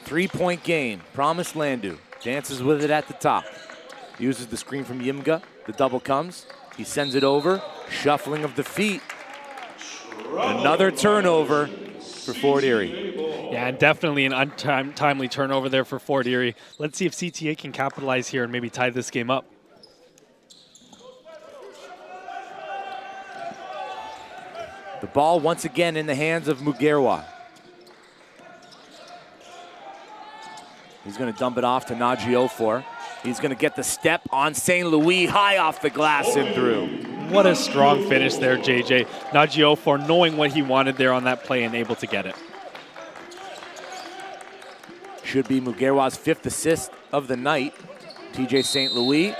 3-point game. Promise Landu dances with it at the top. Uses the screen from Yimga. The double comes. He sends it over. Shuffling of the feet. Another turnover for Fort Erie. Yeah, and definitely an untimely turnover there for Fort Erie. Let's see if CTA can capitalize here and maybe tie this game up. The ball once again in the hands of Mugerwa. He's going to dump it off to Najiofor. He's going to get the step on St. Louis, high off the glass and through. What a strong finish there, JJ. Najiofor knowing what he wanted there on that play and able to get it. Should be Mugerwa's 5th assist of the night. TJ St. Louis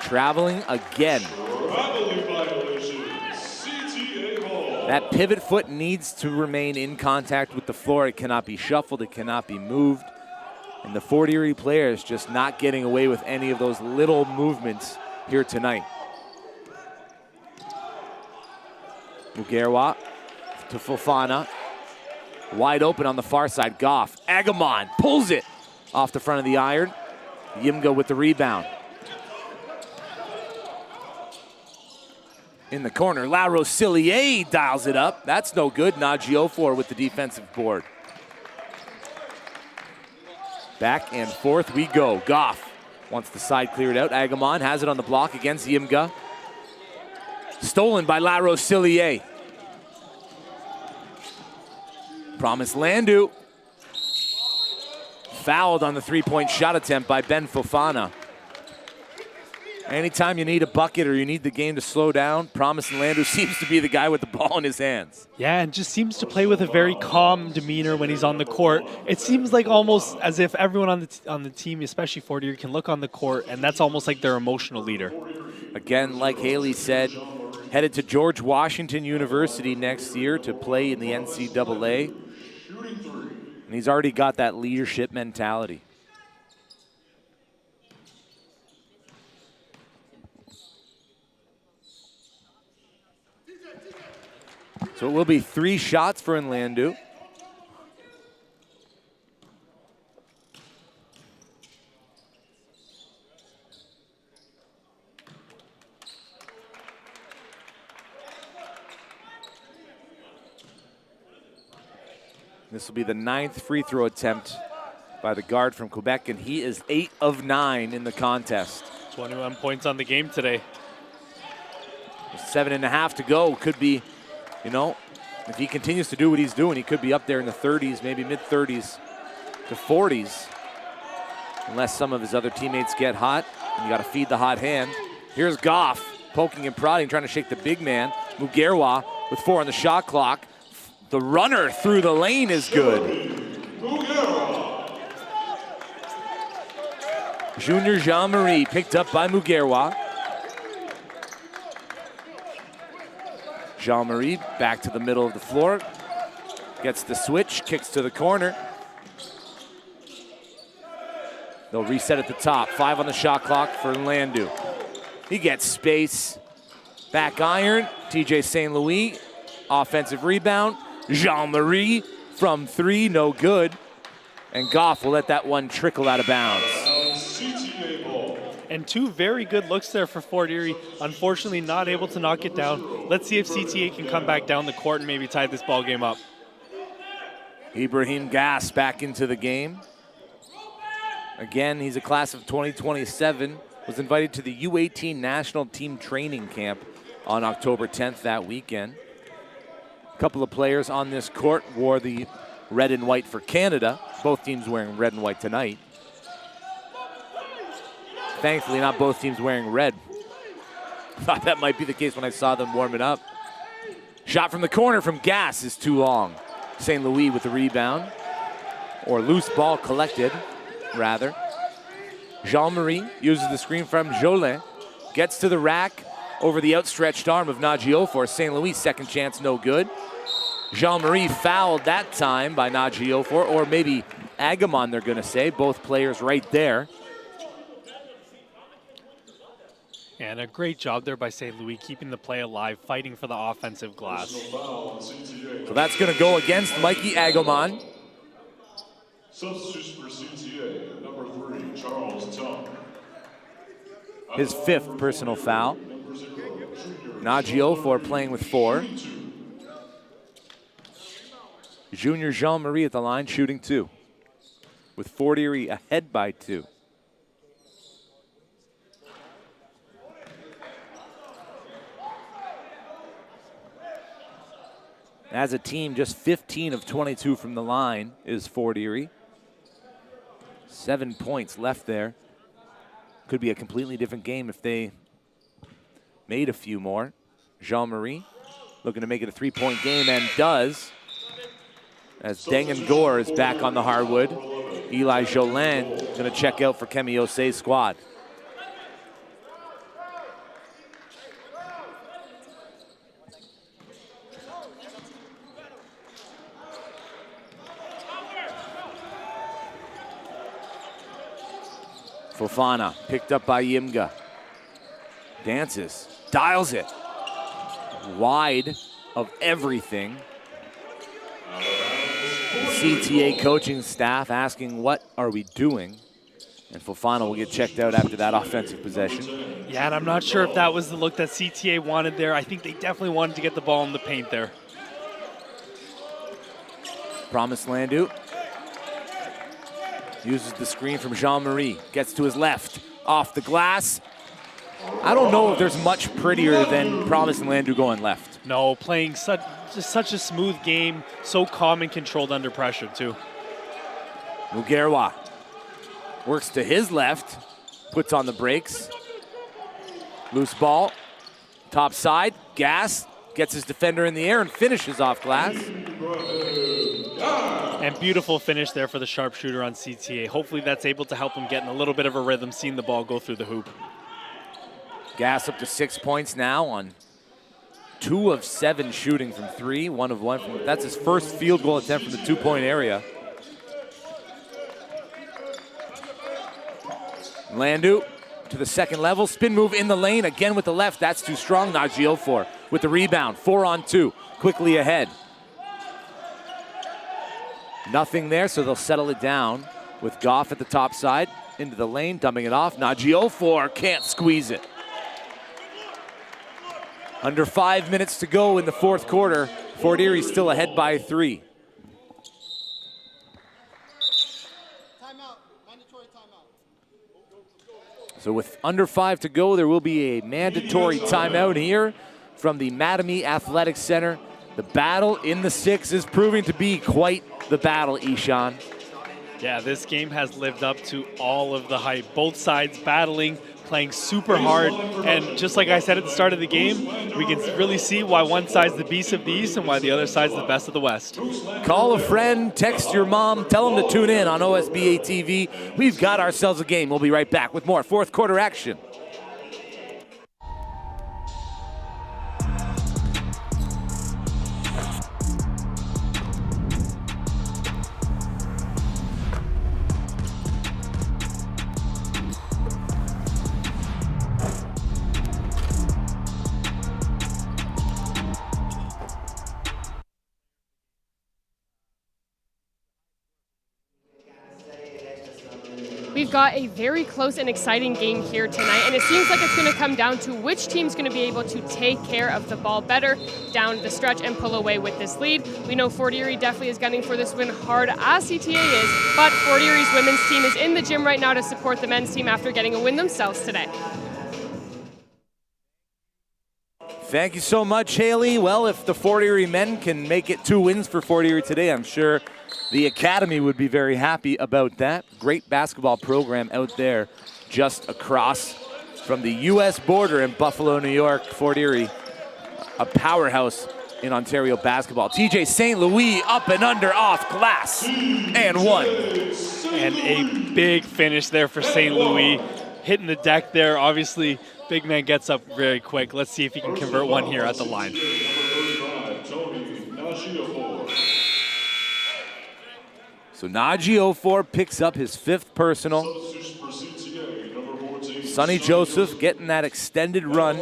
traveling again. Traveling violation, CTA ball. That pivot foot needs to remain in contact with the floor. It cannot be shuffled. It cannot be moved. And the Fort Erie players just not getting away with any of those little movements here tonight. Mugerwa to Fofana. Wide open on the far side. Goff. Agamon pulls it off the front of the iron. Yimga with the rebound. In the corner, La Rosillier dials it up. That's no good. Najiofor with the defensive board. Back and forth we go. Goff wants the side cleared out. Agamon has it on the block against Yimga. Stolen by La Rosillier. Promise Landu. Fouled on the three-point shot attempt by Ben Fofana. Anytime you need a bucket or you need the game to slow down, Promise Landu seems to be the guy with the ball in his hands. Yeah, and just seems to play with a very calm demeanor when he's on the court. It seems like almost as if everyone on the team, especially Fort Erie, can look on the court, and that's almost like their emotional leader. Again, like Haley said, headed to George Washington University next year to play in the NCAA. And he's already got that leadership mentality. So it will be 3 shots for Nlandu. This will be the 9th free throw attempt by the guard from Quebec, and he is 8 of 9 in the contest. 21 points on the game today. 7.5 to go. Could be, you know, if he continues to do what he's doing, he could be up there in the 30s, maybe mid-30s to 40s, unless some of his other teammates get hot, and you got to feed the hot hand. Here's Goff poking and prodding, trying to shake the big man. Mugerwa with 4 on the shot clock. The runner through the lane is good. Junior Jean-Marie picked up by Mugerwa. Jean-Marie back to the middle of the floor. Gets the switch, kicks to the corner. They'll reset at the top. 5 on the shot clock for Nlandu. He gets space. Back iron. TJ St. Louis. Offensive rebound. Jean-Marie from 3, no good. And Goff will let that one trickle out of bounds. And 2 very good looks there for Fort Erie. Unfortunately, not able to knock it down. Let's see if CTA can come back down the court and maybe tie this ball game up. Ibrahim Gass back into the game. Again, he's a class of 2027. Was invited to the U18 national team training camp on October 10th that weekend. A couple of players on this court wore the red and white for Canada. Both teams wearing red and white tonight. Thankfully, not both teams wearing red. Thought that might be the case when I saw them warming up. Shot from the corner from Gas is too long. St. Louis with the rebound. Or loose ball collected, rather. Jean-Marie uses the screen from Jolin. Gets to the rack over the outstretched arm of Naji-Ofor. St. Louis, second chance, no good. Jean-Marie fouled that time by Naji-Ofor, or maybe Agamon, they're going to say. Both players right there. And a great job there by St. Louis, keeping the play alive, fighting for the offensive glass. So that's going to go against Mikey Agamon. Substitution for CTA, number 3, Charles Tung. His 5th personal foul. Naji-Ofor playing with 4. Junior Jean-Marie at the line, shooting 2. With Fort Erie ahead by 2. As a team, just 15 of 22 from the line is Fort Erie. 7 points left there. Could be a completely different game if they made a few more. Jean-Marie looking to make it a 3-point game and does. As Dengen Gore is back on the hardwood. Eli Jolin going to check out for Kemi Osei's squad. Fofana picked up by Yimga. Dances, dials it. Wide of everything. CTA coaching staff asking, what are we doing? And Fofana will get checked out after that offensive possession. Yeah, and I'm not sure if that was the look that CTA wanted there. I think they definitely wanted to get the ball in the paint there. Promise Landu uses the screen from Jean-Marie. Gets to his left, off the glass. I don't know if there's much prettier than Promise Landu going left. No, playing just such a smooth game, so calm and controlled under pressure too. Mugerwa works to his left, puts on the brakes. Loose ball, top side, Gas gets his defender in the air and finishes off glass. And beautiful finish there for the sharpshooter on CTA. Hopefully that's able to help him get in a little bit of a rhythm, seeing the ball go through the hoop. Gas up to 6 points now on 2 of 7 shooting from 3, 1 of 1 from, that's his first field goal attempt from the 2-point area. Landu to the second level, spin move in the lane, again with the left, that's too strong. Naji-Ofor with the rebound, 4-on-2, quickly ahead. Nothing there, so they'll settle it down with Goff at the top side, into the lane, dumping it off. Naji-Ofor can't squeeze it. Under 5 minutes to go in the fourth quarter. Fort Erie still ahead by 3. Timeout, mandatory timeout. So with under 5 to go, there will be a mandatory timeout here from the Mattamy Athletic Center. The battle in the 6 is proving to be quite the battle, Ishan. Yeah, this game has lived up to all of the hype. Both sides battling, playing super hard, and just like I said at the start of the game, we can really see why one side's the beast of the East and why the other side's the best of the West. Call a friend, text your mom, tell them to tune in on OSBA TV. We've got ourselves a game. We'll be right back with more fourth quarter action. We've got a very close and exciting game here tonight, and it seems like it's going to come down to which team's going to be able to take care of the ball better down the stretch and pull away with this lead. We know Fort Erie definitely is gunning for this win hard, as CTA is, but Fort Erie's women's team is in the gym right now to support the men's team after getting a win themselves today. Thank you so much, Haley. Well, if the Fort Erie men can make it 2 wins for Fort Erie today, I'm sure the Academy would be very happy about that. Great basketball program out there just across from the U.S. border in Buffalo, New York. Fort Erie, a powerhouse in Ontario basketball. TJ St. Louis up and under off glass and one. And a big finish there for St. Louis. Hitting the deck there, obviously. Big man gets up very quick. Let's see if he can convert one here at the line. So Najee Ofor picks up his 5th personal. Sonny Joseph getting that extended run.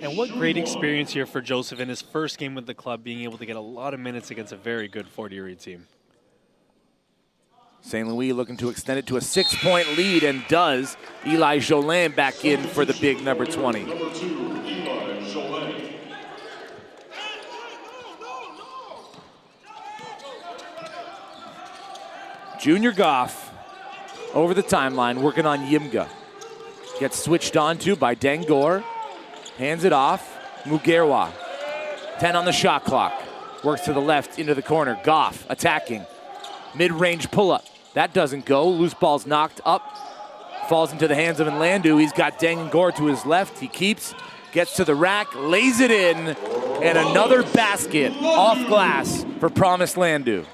And what great experience here for Joseph in his first game with the club, being able to get a lot of minutes against a very good Fort Erie team. St. Louis looking to extend it to a 6-point lead, and does. Eli Jolin back in for the big number 20. Junior Goff over the timeline working on Yimga. Gets switched on to by Dangor. Hands it off. Mugerwa. 10 on the shot clock. Works to the left into the corner. Goff attacking. Mid-range pull-up. That doesn't go. Loose ball's knocked up. Falls into the hands of Nlandu. He's got Dangor to his left. He keeps. Gets to the rack. Lays it in. And another basket off glass for Promise Landu.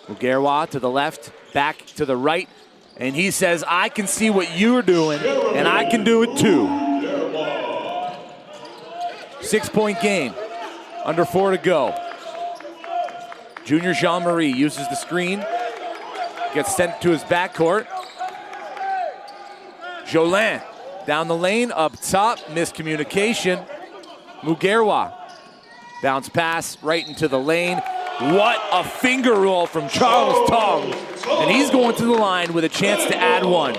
Mugerwa to the left, back to the right, and he says, I can see what you're doing, and I can do it too. 6-point game, under 4 to go. Junior Jean-Marie uses the screen, gets sent to his backcourt. Jolin down the lane, up top, miscommunication. Mugerwa, bounce pass right into the lane. What a finger roll from Charles Tong. And he's going to the line with a chance to add one.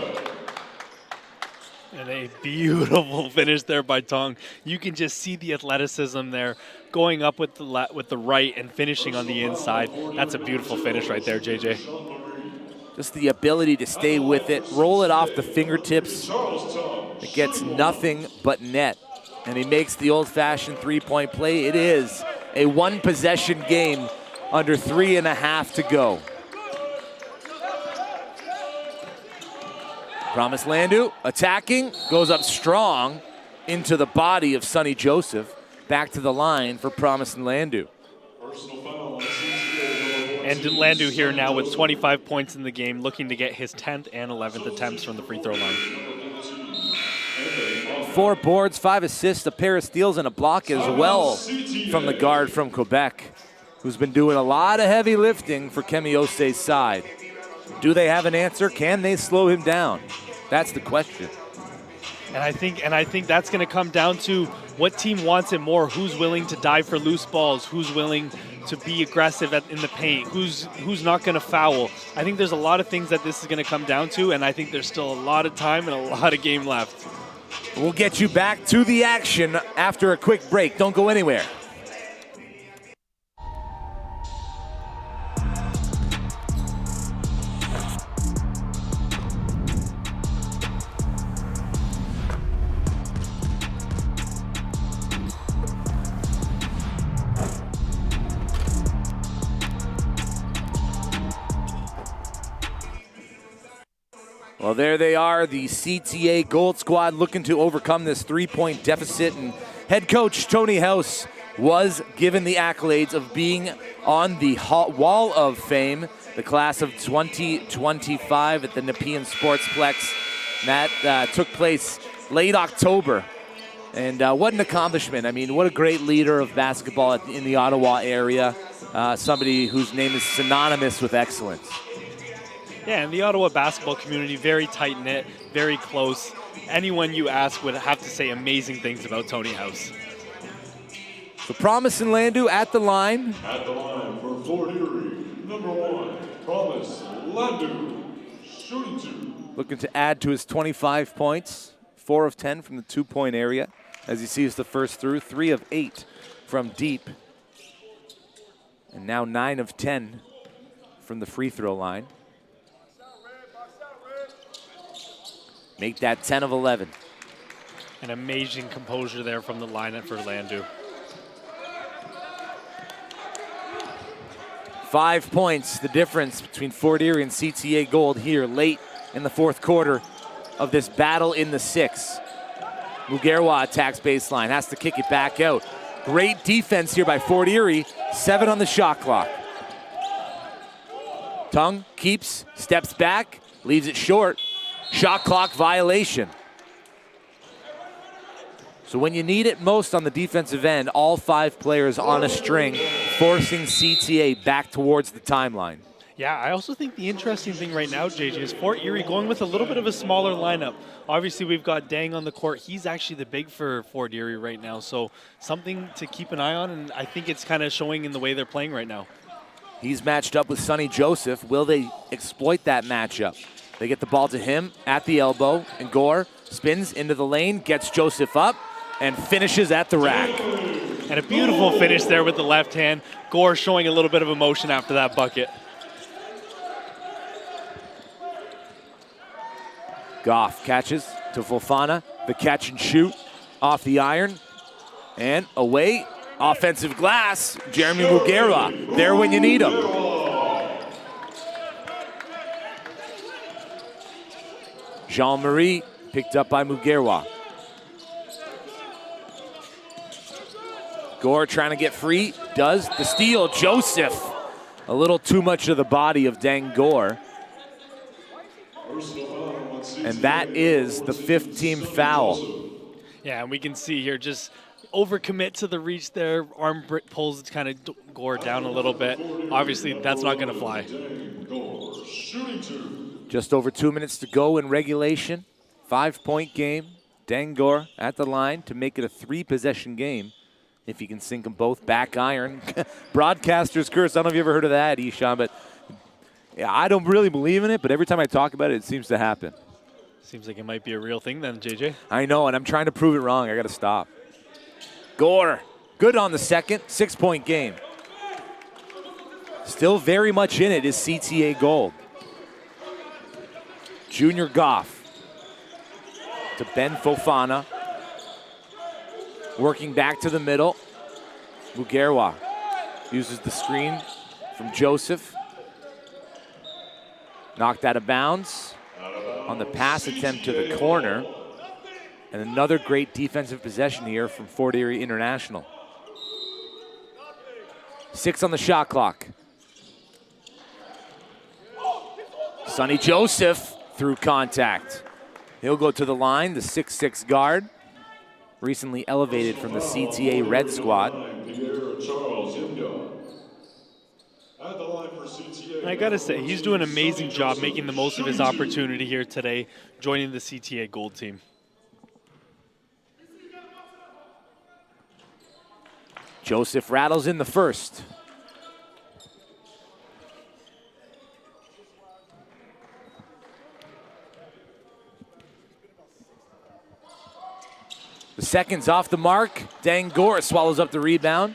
And a beautiful finish there by Tong. You can just see the athleticism there, going up with the right and finishing on the inside. That's a beautiful finish right there, JJ. Just the ability to stay with it, roll it off the fingertips. It gets nothing but net. And he makes the old-fashioned 3-point play. It is a 1-possession game under 3.5 to go. Promise Landu attacking, goes up strong into the body of Sonny Joseph. Back to the line for Promise and Landu. And Landu here now with 25 points in the game, looking to get his 10th and 11th attempts from the free throw line. 4 boards, 5 assists, a pair of steals, and a block as well from the guard from Quebec, who's been doing a lot of heavy lifting for Kemi Osei's side. Do they have an answer? Can they slow him down? That's the question. And I think that's going to come down to what team wants it more. Who's willing to dive for loose balls? Who's willing to be aggressive in the paint? Who's not going to foul? I think there's a lot of things that this is going to come down to, and I think there's still a lot of time and a lot of game left. We'll get you back to the action after a quick break. Don't go anywhere. Well, there they are, the CTA Gold Squad looking to overcome this 3-point deficit. And head coach Tony House was given the accolades of being on the Wall of Fame, the class of 2025 at the Nepean Sportsplex. That took place late October. And what an accomplishment. I mean, what a great leader of basketball in the Ottawa area. Somebody whose name is synonymous with excellence. Yeah, and the Ottawa basketball community, very tight-knit, very close. Anyone you ask would have to say amazing things about Tony House. So Promise and Landu at the line. At the line for Fort Erie, number 1, Promise Landu, shooting 2. Looking to add to his 25 points, 4 of 10 from the 2-point area. As he sees the first through, 3 of 8 from deep. And now 9 of 10 from the free throw line. Make that 10 of 11. An amazing composure there from the lineup for Landu. 5 points, the difference between Fort Erie and CTA Gold here late in the fourth quarter of this battle in the 6. Mugerwa attacks baseline, has to kick it back out. Great defense here by Fort Erie, 7 on the shot clock. Tung keeps, steps back, leaves it short. Shot clock violation. So when you need it most on the defensive end, all 5 players on a string, forcing CTA back towards the timeline. Yeah, I also think the interesting thing right now, JJ, is Fort Erie going with a little bit of a smaller lineup. Obviously, we've got Dang on the court. He's actually the big for Fort Erie right now, so something to keep an eye on, and I think it's kind of showing in the way they're playing right now. He's matched up with Sonny Joseph. Will they exploit that matchup? They get the ball to him at the elbow, and Gore spins into the lane, gets Joseph up, and finishes at the rack. And a beautiful finish there with the left hand. Gore showing a little bit of emotion after that bucket. Goff catches to Fofana, the catch and shoot off the iron, and away, offensive glass, Jeremy Mugerwa, there when you need him. Jean-Marie picked up by Mugerwa. Gore trying to get free, does the steal, Joseph. A little too much of the body of Dang Gore. And that is the 5th team foul. Yeah, and we can see here just overcommit to the reach there. Arm pulls kind of Gore down a little bit. Obviously, that's not going to fly. Just over 2 minutes to go in regulation. 5-point game. Dang Gore at the line to make it a 3-possession game. If he can sink them both, back iron. Broadcaster's curse. I don't know if you ever heard of that, Ishan, but yeah, I don't really believe in it, but every time I talk about it, it seems to happen. Seems like it might be a real thing then, JJ. I know, and I'm trying to prove it wrong. I got to stop. Gore, good on the second. 6-point game. Still very much in it is CTA Gold. Junior Goff to Ben Fofana. Working back to the middle. Mugerwa uses the screen from Joseph. Knocked out of bounds on the pass attempt to the corner. And another great defensive possession here from Fort Erie International. 6 on the shot clock. Sonny Joseph through contact. He'll go to the line, the 6'6" guard. Recently elevated from the CTA Red Squad. I gotta say, he's doing an amazing job making the most of his opportunity here today, joining the CTA Gold team. Joseph rattles in the first. The second's off the mark. Dang Gore swallows up the rebound.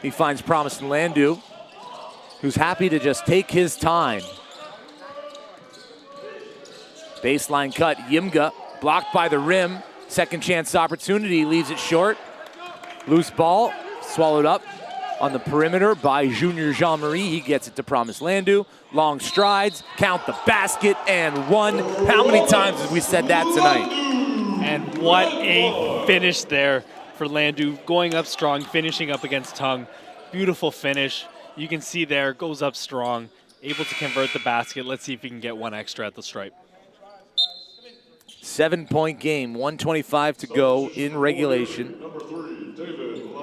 He finds Promise in Landu, who's happy to just take his time. Baseline cut, Yimga, blocked by the rim. Second chance opportunity, leaves it short. Loose ball, swallowed up on the perimeter by Junior Jean-Marie. He gets it to Promise Landu. Long strides, count the basket, and one. How many times have we said that tonight? And what a finish there for Landu, going up strong, finishing up against Tung. Beautiful finish. You can see there, goes up strong, able to convert the basket. Let's see if he can get one extra at the stripe. 7-point game, 1:25 to go in regulation.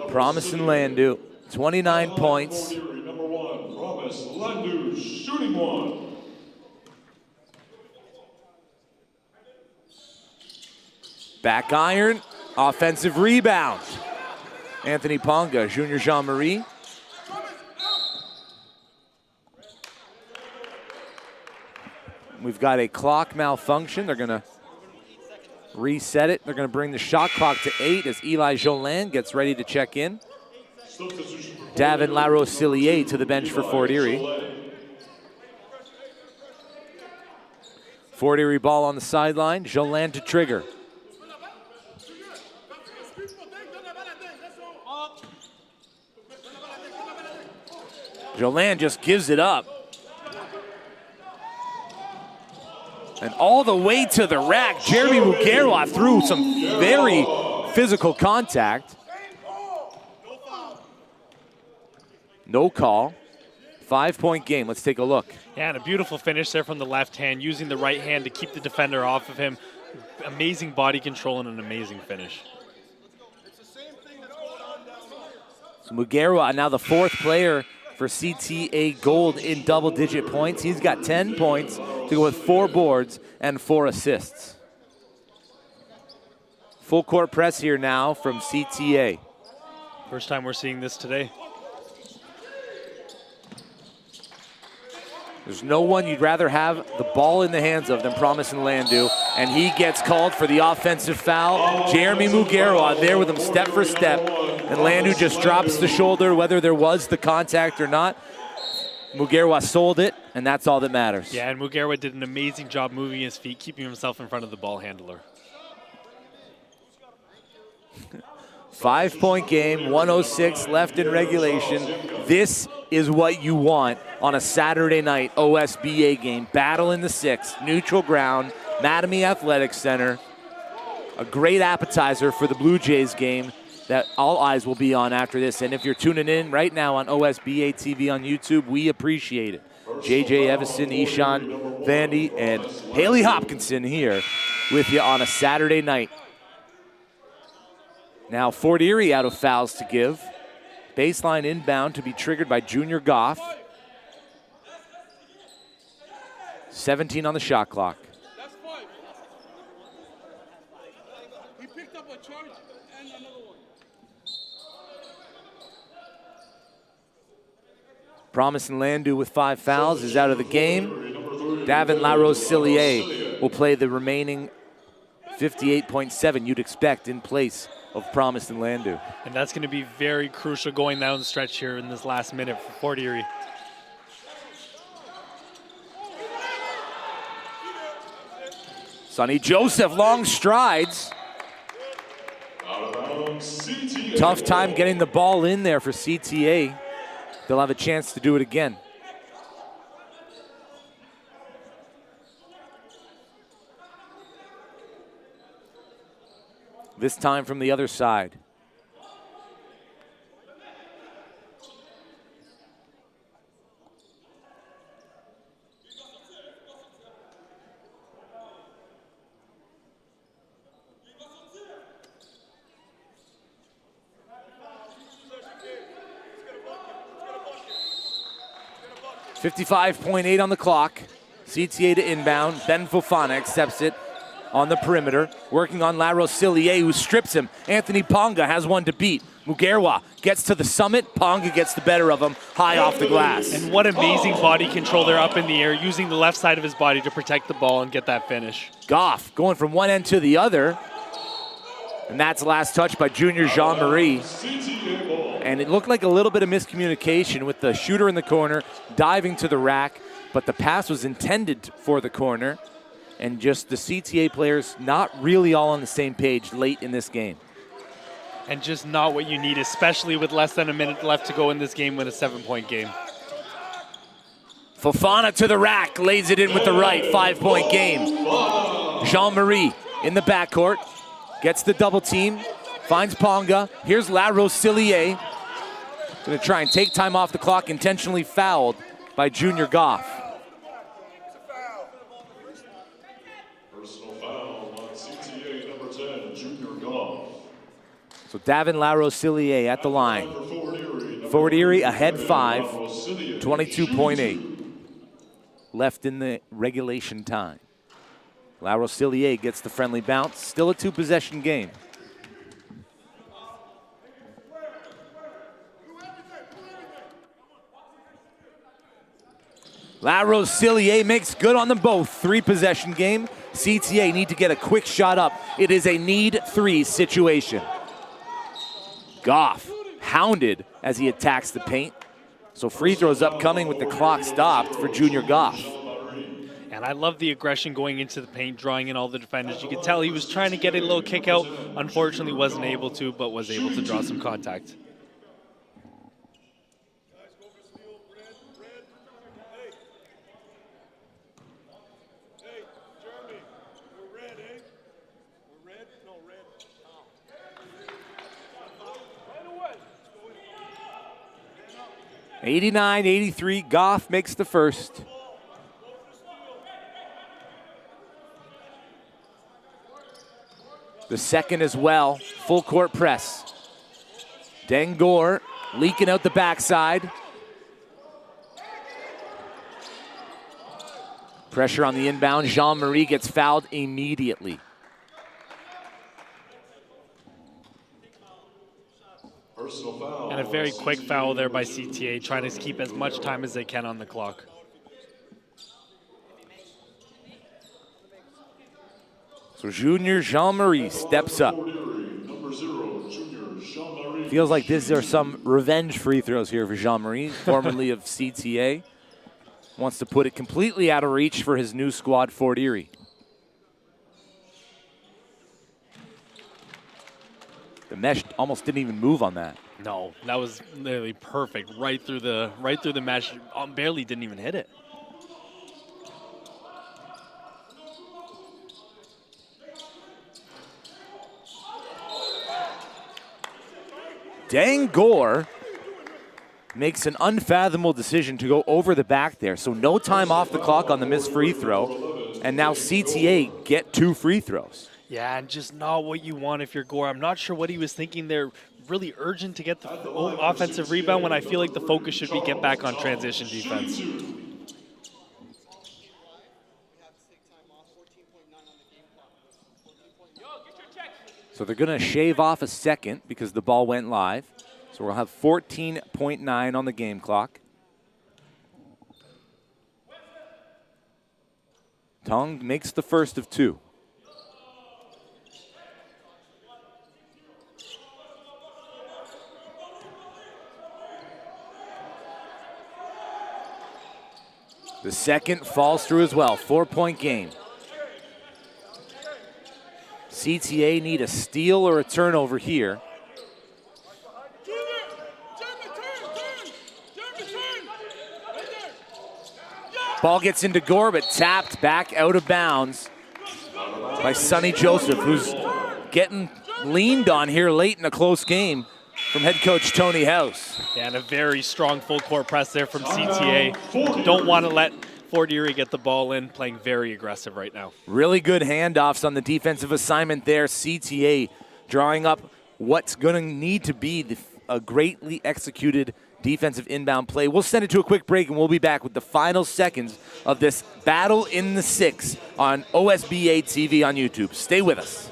Promise and Landu, 29 points. Number 1, Promise Landu, shooting one. Back iron, offensive rebound. Anthony Ponga, Junior Jean-Marie. We've got a clock malfunction. They're going to reset it. They're going to bring the shot clock to 8 as Eli Jolin gets ready to check in. Davin Larosilier to the bench for Fort Erie. Fort Erie ball on the sideline. Jolin to trigger. Jolin just gives it up. And all the way to the rack, Jeremy Mugerwa threw some very physical contact. No call. 5-point game. Let's take a look. Yeah, and a beautiful finish there from the left hand, using the right hand to keep the defender off of him. Amazing body control and an amazing finish. So Mugerwa, now the 4th player for CTA Gold in double-digit points. He's got 10 points to go with 4 boards and 4 assists. Full court press here now from CTA. First time we're seeing this today. There's no one you'd rather have the ball in the hands of than Promise and Landu, and he gets called for the offensive foul. Jeremy Mugerwa there with him step for step, and Landu just drops the shoulder, whether there was the contact or not. Mugerwa sold it, and that's all that matters. Yeah, and Mugerwa did an amazing job moving his feet, keeping himself in front of the ball handler. 5-point game, 1:06 left in regulation. This is what you want on a Saturday night OSBA game. Battle in the 6th, neutral ground, Mattamy Athletic Center. A great appetizer for the Blue Jays game that all eyes will be on after this. And if you're tuning in right now on OSBA TV on YouTube, we appreciate it. JJ Evison, Ishan Vandy, and Haley Hopkinson here with you on a Saturday night. Now Fort Erie out of fouls to give. Baseline inbound to be triggered by Junior Goff. 17 on the shot clock. That's 5. He picked up a charge and another one. Promise and Landu with 5 fouls is out of the game. Davin LaRosilier will play the remaining 58.7 you'd expect in place of Promise and Landu. And that's going to be very crucial going down the stretch here in this last minute for Fort Erie. Sonny Joseph, long strides. Tough time getting the ball in there for CTA. They'll have a chance to do it again. This time from the other side. .8 on the clock. CTA to inbound. Ben Fofana accepts it on the perimeter, working on LaRosilier, who strips him. Anthony Ponga has one to beat. Mugerwa gets to the summit. Ponga gets the better of him, high off the glass. And what amazing body control there up in the air, using the left side of his body to protect the ball and get that finish. Goff going from one end to the other. And that's last touch by Junior Jean-Marie. And it looked like a little bit of miscommunication with the shooter in the corner diving to the rack, but the pass was intended for the corner. And just the CTA players not really all on the same page late in this game. And just not what you need, especially with less than a minute left to go in this game with a 7-point game. Fofana to the rack, lays it in with the right, 5-point game. Jean-Marie in the backcourt, gets the double team, finds Ponga. Here's LaRosilier. Gonna try and take time off the clock, intentionally fouled by Junior Goff. So Davin LaRosilier at the line. Fort Erie ahead 5, 22.8 left in the regulation time. LaRosilier gets the friendly bounce. Still a 2-possession game. LaRosilier makes good on them both. 3-possession game. CTA need to get a quick shot up. It is a need 3 situation. Goff hounded as he attacks the paint. So free throws upcoming with the clock stopped for Junior Goff. And And I love the aggression going into the paint, drawing in all the defenders. You could tell he was trying to get a little kick out. Unfortunately, wasn't able to, but was able to draw some contact. – 89-83, Goff makes the first. The second as well, full court press. Dengor leaking out the backside. Pressure on the inbound, Jean-Marie gets fouled immediately. And a very quick foul there by CTA, trying to keep as much time as they can on the clock. So Junior Jean-Marie steps up. Feels like these are some revenge free throws here for Jean-Marie, formerly of CTA. Wants to put it completely out of reach for his new squad, Fort Erie. The mesh almost didn't even move on that. No, that was literally perfect. Right through the mesh. Barely didn't even hit it. Dengor makes an unfathomable decision to go over the back there. So no time off the clock on the missed free throw. And now CTA get 2 free throws. Yeah, and just not what you want if you're Gore. I'm not sure what he was thinking there. Really urgent to get the offensive rebound when I feel like the focus should be get back on transition defense. So they're going to shave off a second because the ball went live. So we'll have 14.9 on the game clock. Tong makes the first of 2. The second falls through as well. 4-point game. CTA need a steal or a turnover here. Ball gets into Gore, but tapped back out of bounds by Sonny Joseph, who's getting leaned on here late in a close game from head coach Tony House. Yeah, and a very strong full court press there from CTA. Don't want to let Fort Erie get the ball in, playing very aggressive right now. Really good handoffs on the defensive assignment there. CTA drawing up what's going to need to be a greatly executed defensive inbound play. We'll send it to a quick break, and we'll be back with the final seconds of this battle in the 6 on OSBA TV on YouTube. Stay with us.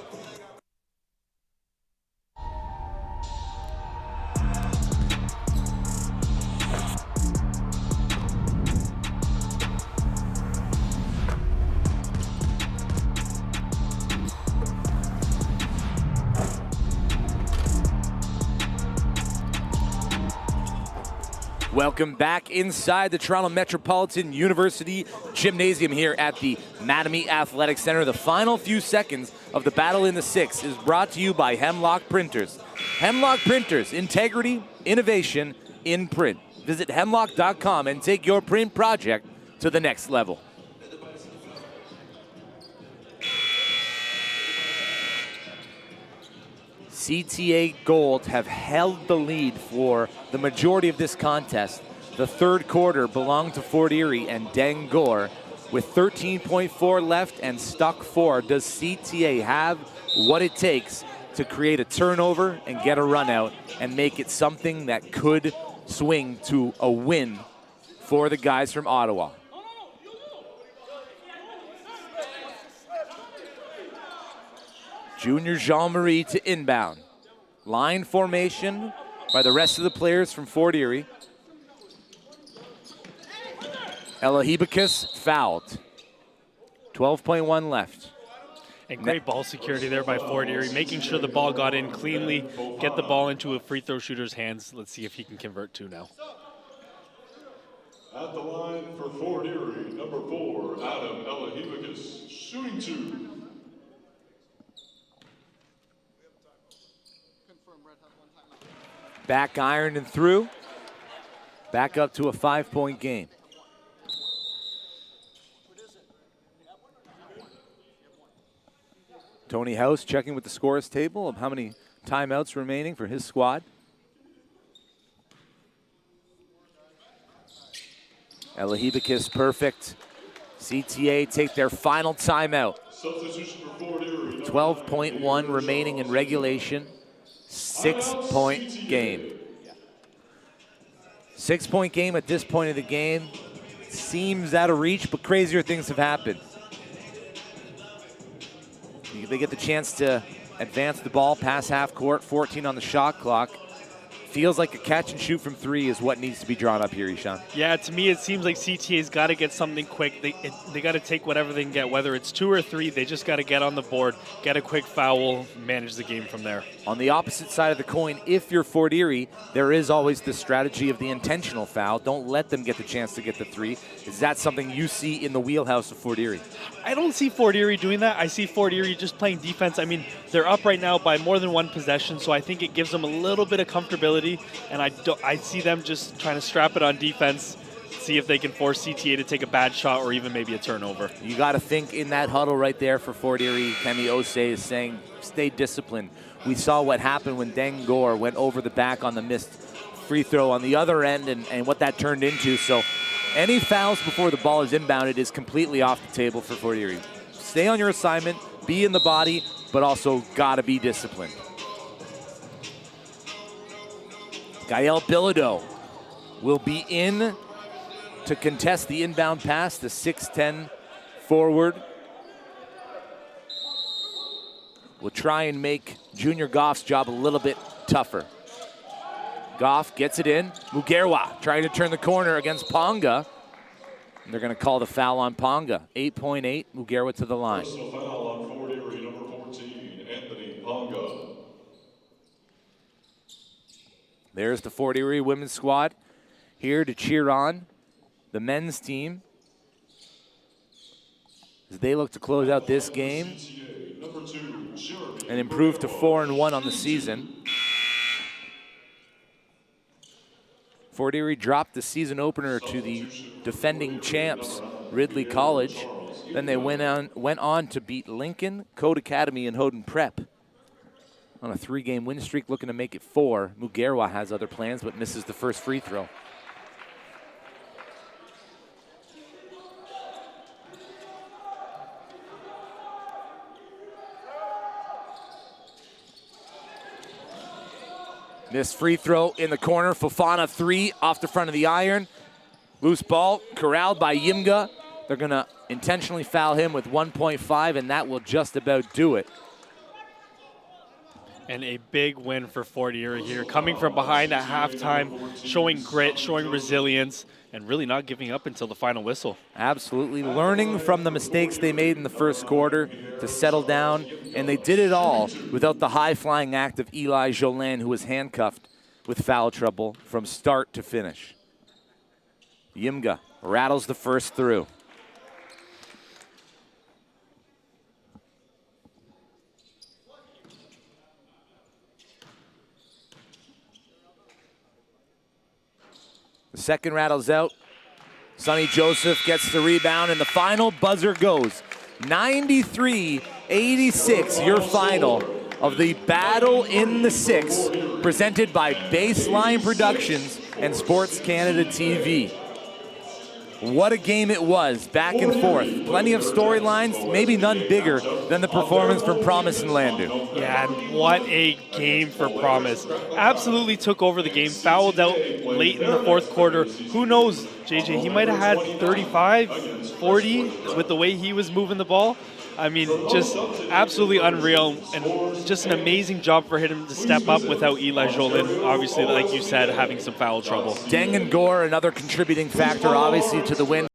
Welcome back inside the Toronto Metropolitan University Gymnasium here at the Mattamy Athletic Center. The final few seconds of the battle in the 6 is brought to you by Hemlock Printers. Hemlock Printers, integrity, innovation in print. Visit hemlock.com and take your print project to the next level. CTA Gold have held the lead for the majority of this contest. The third quarter belonged to Fort Erie and Dengor. With 13.4 left and stuck 4, does CTA have what it takes to create a turnover and get a run out and make it something that could swing to a win for the guys from Ottawa? Junior Jean-Marie to inbound. Line formation by the rest of the players from Fort Erie. Elahibicus fouled. 12.1 left. And great ball security there by Fort Erie, making sure the ball got in cleanly, get the ball into a free throw shooter's hands. Let's see if he can convert 2 now. At the line for Fort Erie, number 4, Adam Elahibicus. 22. Back ironed and through. Back up to a 5-point game. Tony House checking with the scores table of how many timeouts remaining for his squad. Elahibakis perfect. CTA take their final timeout. Substitution for Fort Erie. 12.1 remaining in regulation. 6-point game. 6-point game at this point of the game. Seems out of reach, but crazier things have happened. They get the chance to advance the ball past half court, 14 on the shot clock. Feels like a catch and shoot from three is what needs to be drawn up here, Ishan. Yeah, to me it seems like CTA's got to get something quick. They got to take whatever they can get, whether it's 2 or 3. They just got to get on the board, get a quick foul, manage the game from there. On the opposite side of the coin, if you're Fort Erie, there is always the strategy of the intentional foul. Don't let them get the chance to get the 3. Is that something you see in the wheelhouse of Fort Erie? I don't see Fort Erie doing that. I see Fort Erie just playing defense. I mean, they're up right now by more than 1 possession, so I think it gives them a little bit of comfortability, and I see them just trying to strap it on defense, see if they can force CTA to take a bad shot or even maybe a turnover. You got to think in that huddle right there for Fort Erie, Kemi Osei is saying, stay disciplined. We saw what happened when Dengor went over the back on the missed free throw on the other end and what that turned into. So any fouls before the ball is inbounded is completely off the table for Fort Erie. Stay on your assignment, be in the body, but also got to be disciplined. Gael Bilodeau will be in to contest the inbound pass, the 6'10 forward. Will try and make Junior Goff's job a little bit tougher. Goff gets it in. Mugerwa trying to turn the corner against Ponga. And they're going to call the foul on Ponga. 8.8, Mugerwa to the line. Personal foul on Fort Erie, number 14, Anthony Ponga. There's the Fort Erie women's squad here to cheer on the men's team as they look to close out this game and improve to 4-1 on the season. Fort Erie dropped the season opener to the defending champs, Ridley College. Then they went on to beat Lincoln, Code Academy, and Houghton Prep on a 3-game win streak, looking to make it 4. Mugerwa has other plans, but misses the first free throw. Missed free throw in the corner. Fofana 3 off the front of the iron. Loose ball corralled by Yimga. They're going to intentionally foul him with 1.5, and that will just about do it. And a big win for Fort Erie here, coming from behind at halftime, showing grit, showing resilience, and really not giving up until the final whistle. Absolutely, learning from the mistakes they made in the first quarter to settle down, and they did it all without the high-flying act of Eli Jolin, who was handcuffed with foul trouble from start to finish. Yimga rattles the first through. The second rattles out. Sonny Joseph gets the rebound, and the final buzzer goes. 93-86, your final of the Battle in the Six, presented by Baseline Productions and Sports Canada TV. What a game it was, back and forth. Plenty of storylines, maybe none bigger than the performance from Promise and Landu. Yeah, and what a game for Promise. Absolutely took over the game, fouled out late in the fourth quarter. Who knows, JJ, he might have had 35, 40 with the way he was moving the ball. I mean, just absolutely unreal, and just an amazing job for him to step up without Eli Jolin, obviously, like you said, having some foul trouble. Deng and Gore, another contributing factor, obviously, to the win.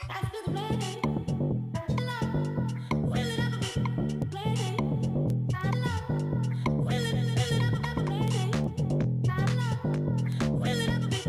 After the rain.